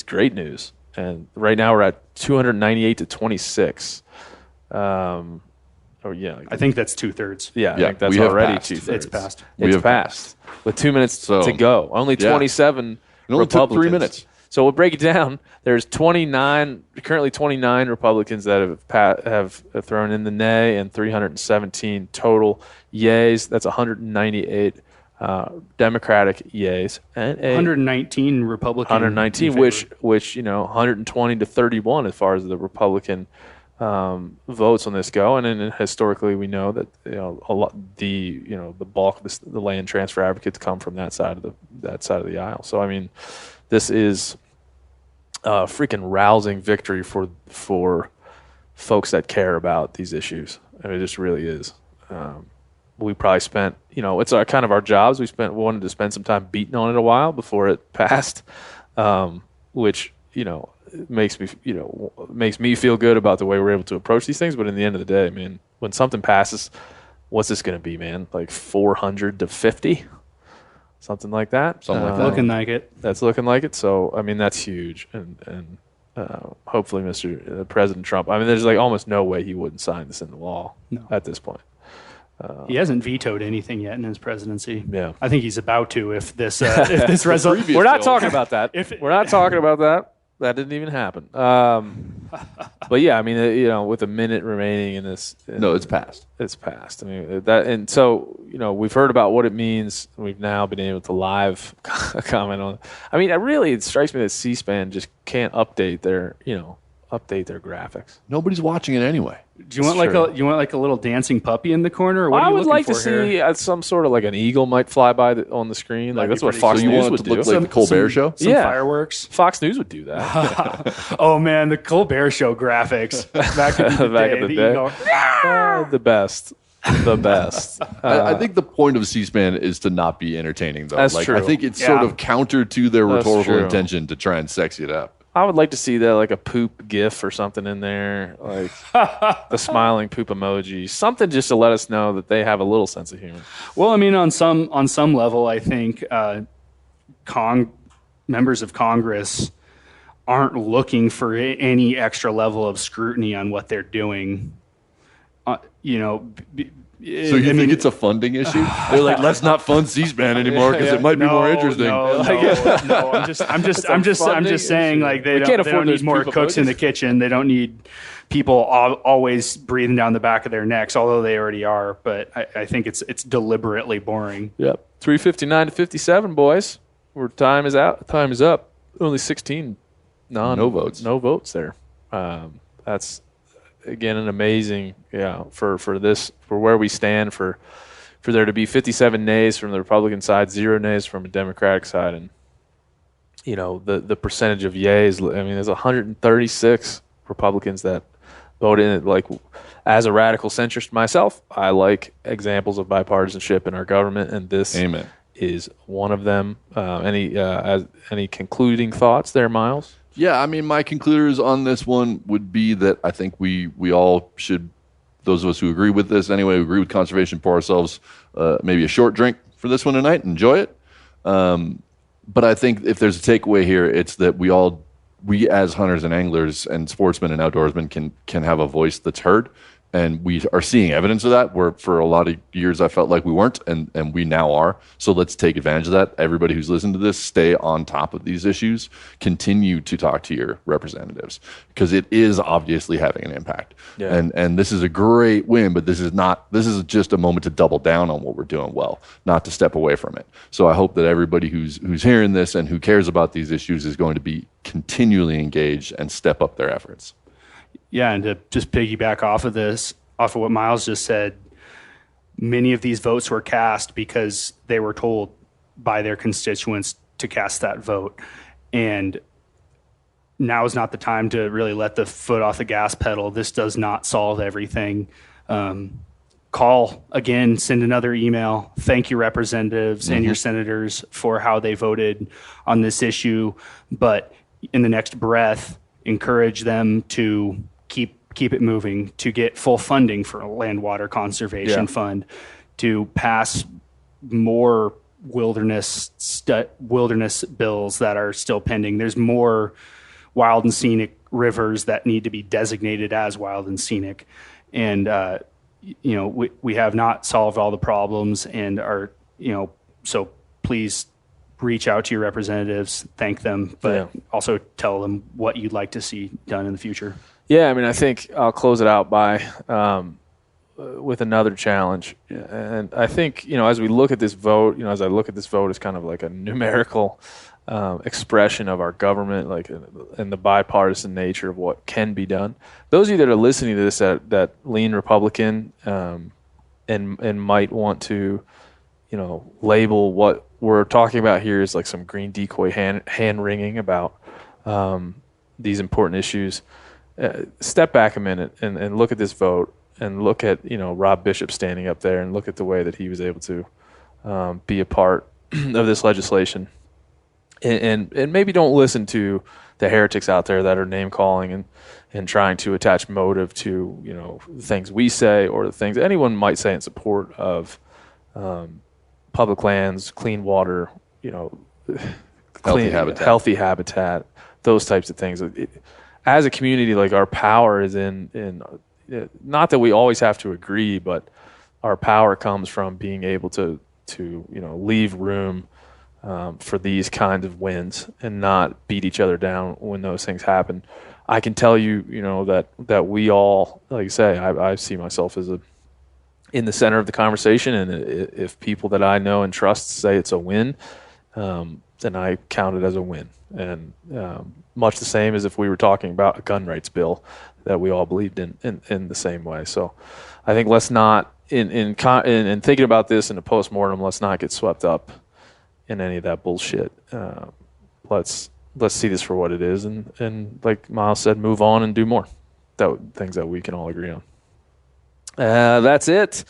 great news. And right now we're at 298 to 26. I think that's 2/3. Yeah, I think that's already 2/3. It's passed. It's passed with 2 minutes to go. Only 27 Republicans. Took 3 minutes. So we'll break it down. There's currently 29 Republicans that have thrown in the nay, and 317 total yays. That's 198 Democratic yays, and 119 Republican. 119, which 120 to 31 as far as the Republican votes on this go. And then historically, we know that a lot the bulk of the land transfer advocates come from that side of the aisle. So I mean, this is a freaking rousing victory for folks that care about these issues. I mean, it just really is. We probably spent, it's kind of our jobs. We wanted to spend some time beating on it a while before it passed, which makes me feel good about the way we're able to approach these things. But in the end of the day, man, when something passes, what's this going to be, man? Like 400 to 50? Something like that. Something like that. Looking like it. That's looking like it. So, I mean, that's huge. And hopefully President Trump, I mean, there's like almost no way he wouldn't sign this into law at this point. He hasn't vetoed anything yet in his presidency. Yeah. I think he's about to if this resolution. We're not talking about that. We're not talking about that. That didn't even happen. But yeah, I mean, with a minute remaining in this, no, it's passed. It's passed. I mean and so we've heard about what it means. We've now been able to live comment on it. I mean, it strikes me that C-SPAN just can't update their graphics. Nobody's watching it anyway. Do you want like a little dancing puppy in the corner? Or what I are you would like to here? see some sort of like an eagle might fly by on the screen. Like that's what Fox cool. News would do. Look like the Colbert Show. Some fireworks. Fox News would do that. Oh man, the Colbert Show graphics back in the day. Eagle. The best. The best. I think the point of C-SPAN is to not be entertaining, though. That's true. I think it's sort of counter to their rhetorical intention to try and sexy it up. I would like to see that, like a poop gif or something in there, like the smiling poop emoji, something just to let us know that they have a little sense of humor. Well, I mean, on some level, I think members of Congress aren't looking for any extra level of scrutiny on what they're doing. So you think it's a funding issue? They're like, let's not fund C-SPAN anymore because it might be more interesting. No, I'm just saying, like they don't need more cooks in the kitchen. They don't need people always breathing down the back of their necks, although they already are. But I think it's deliberately boring. Yep. 3:59 to 57, boys. Time is out. Time is up. Only 16 no votes. No votes there. That's again an amazing for where we stand for there to be 57 nays from the Republican side, 0 nays from a Democratic side, and the percentage of yays. I mean, there's 136 Republicans that voted in it. Like, as a radical centrist myself, I like examples of bipartisanship in our government, and this is one of them. Any concluding thoughts there, Miles? Yeah, I mean, my concluders on this one would be that I think we all should, those of us who agree with this anyway, who agree with conservation, pour ourselves maybe a short drink for this one tonight, enjoy it. But I think if there's a takeaway here, it's that we as hunters and anglers and sportsmen and outdoorsmen can have a voice that's heard. And we are seeing evidence of that, where for a lot of years I felt like we weren't, and we now are. So let's take advantage of that. Everybody who's listened to this, stay on top of these issues. Continue to talk to your representatives, because it is obviously having an impact. Yeah. And this is a great win, but this is just a moment to double down on what we're doing well, not to step away from it. So I hope that everybody who's hearing this and who cares about these issues is going to be continually engaged and step up their efforts. Yeah, and to just piggyback off of what Miles just said, many of these votes were cast because they were told by their constituents to cast that vote. And now is not the time to really let the foot off the gas pedal. This does not solve everything. Call again, send another email, thank your representatives and your senators for how they voted on this issue. But in the next breath, encourage them to keep it moving, to get full funding for a land water conservation fund, to pass more wilderness bills that are still pending. There's more wild and scenic rivers that need to be designated as wild and scenic. And, we have not solved all the problems and are, so please reach out to your representatives, thank them, but also tell them what you'd like to see done in the future. Yeah, I mean, I think I'll close it out by with another challenge. And I think, as we look at this vote, as I look at this vote as kind of like a numerical expression of our government, like, and the bipartisan nature of what can be done. Those of you that are listening to this that lean Republican and might want to, label what we're talking about here as like some green decoy hand wringing about these important issues. Step back a minute and look at this vote and look at, Rob Bishop standing up there and look at the way that he was able to be a part of this legislation. And maybe don't listen to the heretics out there that are name calling and trying to attach motive to, things we say or the things anyone might say in support of public lands, clean water, healthy habitat, those types of things. As a community, like, our power is in not that we always have to agree, but our power comes from being able to leave room for these kinds of wins and not beat each other down when those things happen. I can tell you, that we all, like I say, I see myself as in the center of the conversation, and if people that I know and trust say it's a win, then I count it as a win. And much the same as if we were talking about a gun rights bill that we all believed in the same way. So I think let's not, in thinking about this in a postmortem, let's not get swept up in any of that bullshit. Let's see this for what it is, and like Miles said, move on and do more. Things that we can all agree on. That's it.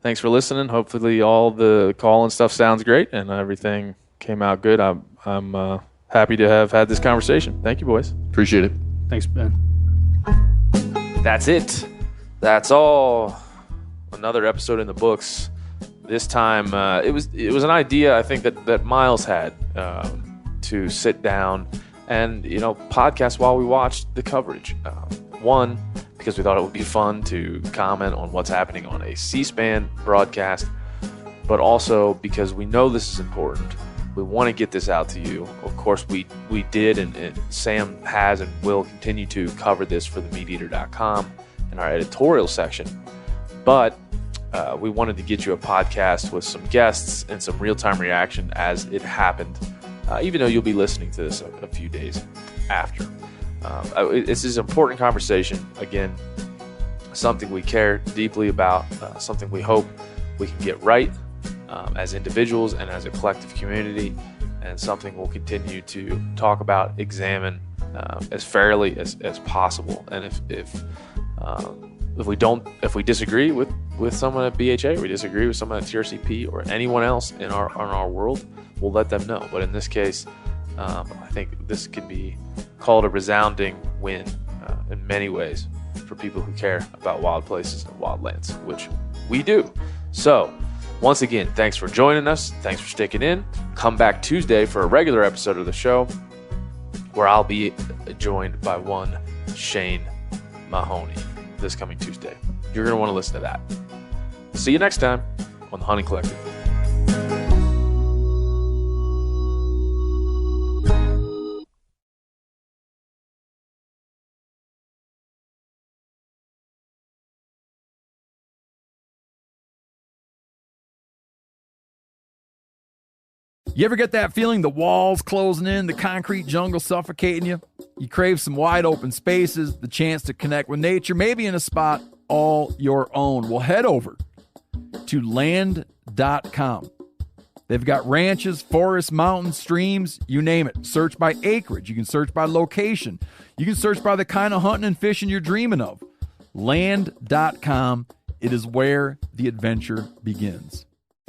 Thanks for listening. Hopefully all the call and stuff sounds great and everything came out good. I'm happy to have had this conversation. Thank you, boys. Appreciate it. Thanks, Ben. That's it. That's all. Another episode in the books. This time, it was an idea I think that Miles had to sit down and podcast while we watched the coverage. One, because we thought it would be fun to comment on what's happening on a C-SPAN broadcast, but also because we know this is important. We want to get this out to you. Of course, we did, and Sam has and will continue to cover this for themediator.com in our editorial section. But we wanted to get you a podcast with some guests and some real-time reaction as it happened, even though you'll be listening to this a few days after. This is an important conversation. Again, something we care deeply about, something we hope we can get right as individuals and as a collective community, and something we'll continue to talk about, examine as fairly as possible. And if we disagree with someone at BHA, or we disagree with someone at TRCP or anyone else in our world, we'll let them know. But in this case, I think this could be called a resounding win in many ways for people who care about wild places and wild lands, which we do. So, once again, thanks for joining us. Thanks for sticking in. Come back Tuesday for a regular episode of the show where I'll be joined by one Shane Mahoney this coming Tuesday. You're going to want to listen to that. See you next time on the Hunting Collective. You ever get that feeling the walls closing in, the concrete jungle suffocating you? You crave some wide open spaces, the chance to connect with nature, maybe in a spot all your own. Well, head over to land.com. They've got ranches, forests, mountains, streams, you name it. Search by acreage. You can search by location. You can search by the kind of hunting and fishing you're dreaming of. Land.com. It is where the adventure begins.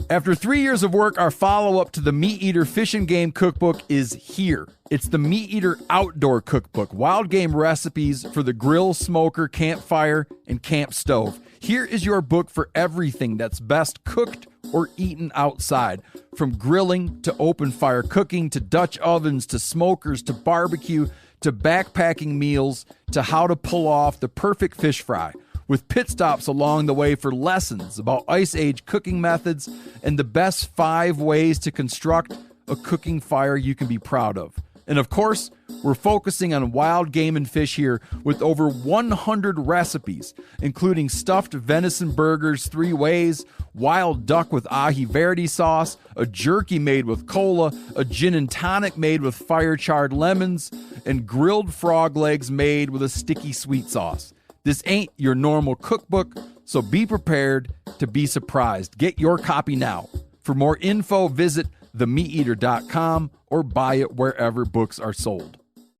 After 3 years of work, our follow-up to the Meat Eater Fish and Game Cookbook is here. It's the Meat Eater Outdoor Cookbook, wild game recipes for the grill, smoker, campfire, and camp stove. Here is your book for everything that's best cooked or eaten outside. From grilling to open fire cooking to Dutch ovens to smokers to barbecue to backpacking meals to how to pull off the perfect fish fry, with pit stops along the way for lessons about Ice Age cooking methods and the best 5 ways to construct a cooking fire you can be proud of. And of course, we're focusing on wild game and fish here with over 100 recipes, including stuffed venison burgers 3 ways, wild duck with ahi verde sauce, a jerky made with cola, a gin and tonic made with fire-charred lemons, and grilled frog legs made with a sticky sweet sauce. This ain't your normal cookbook, so be prepared to be surprised. Get your copy now. For more info, visit themeateater.com or buy it wherever books are sold.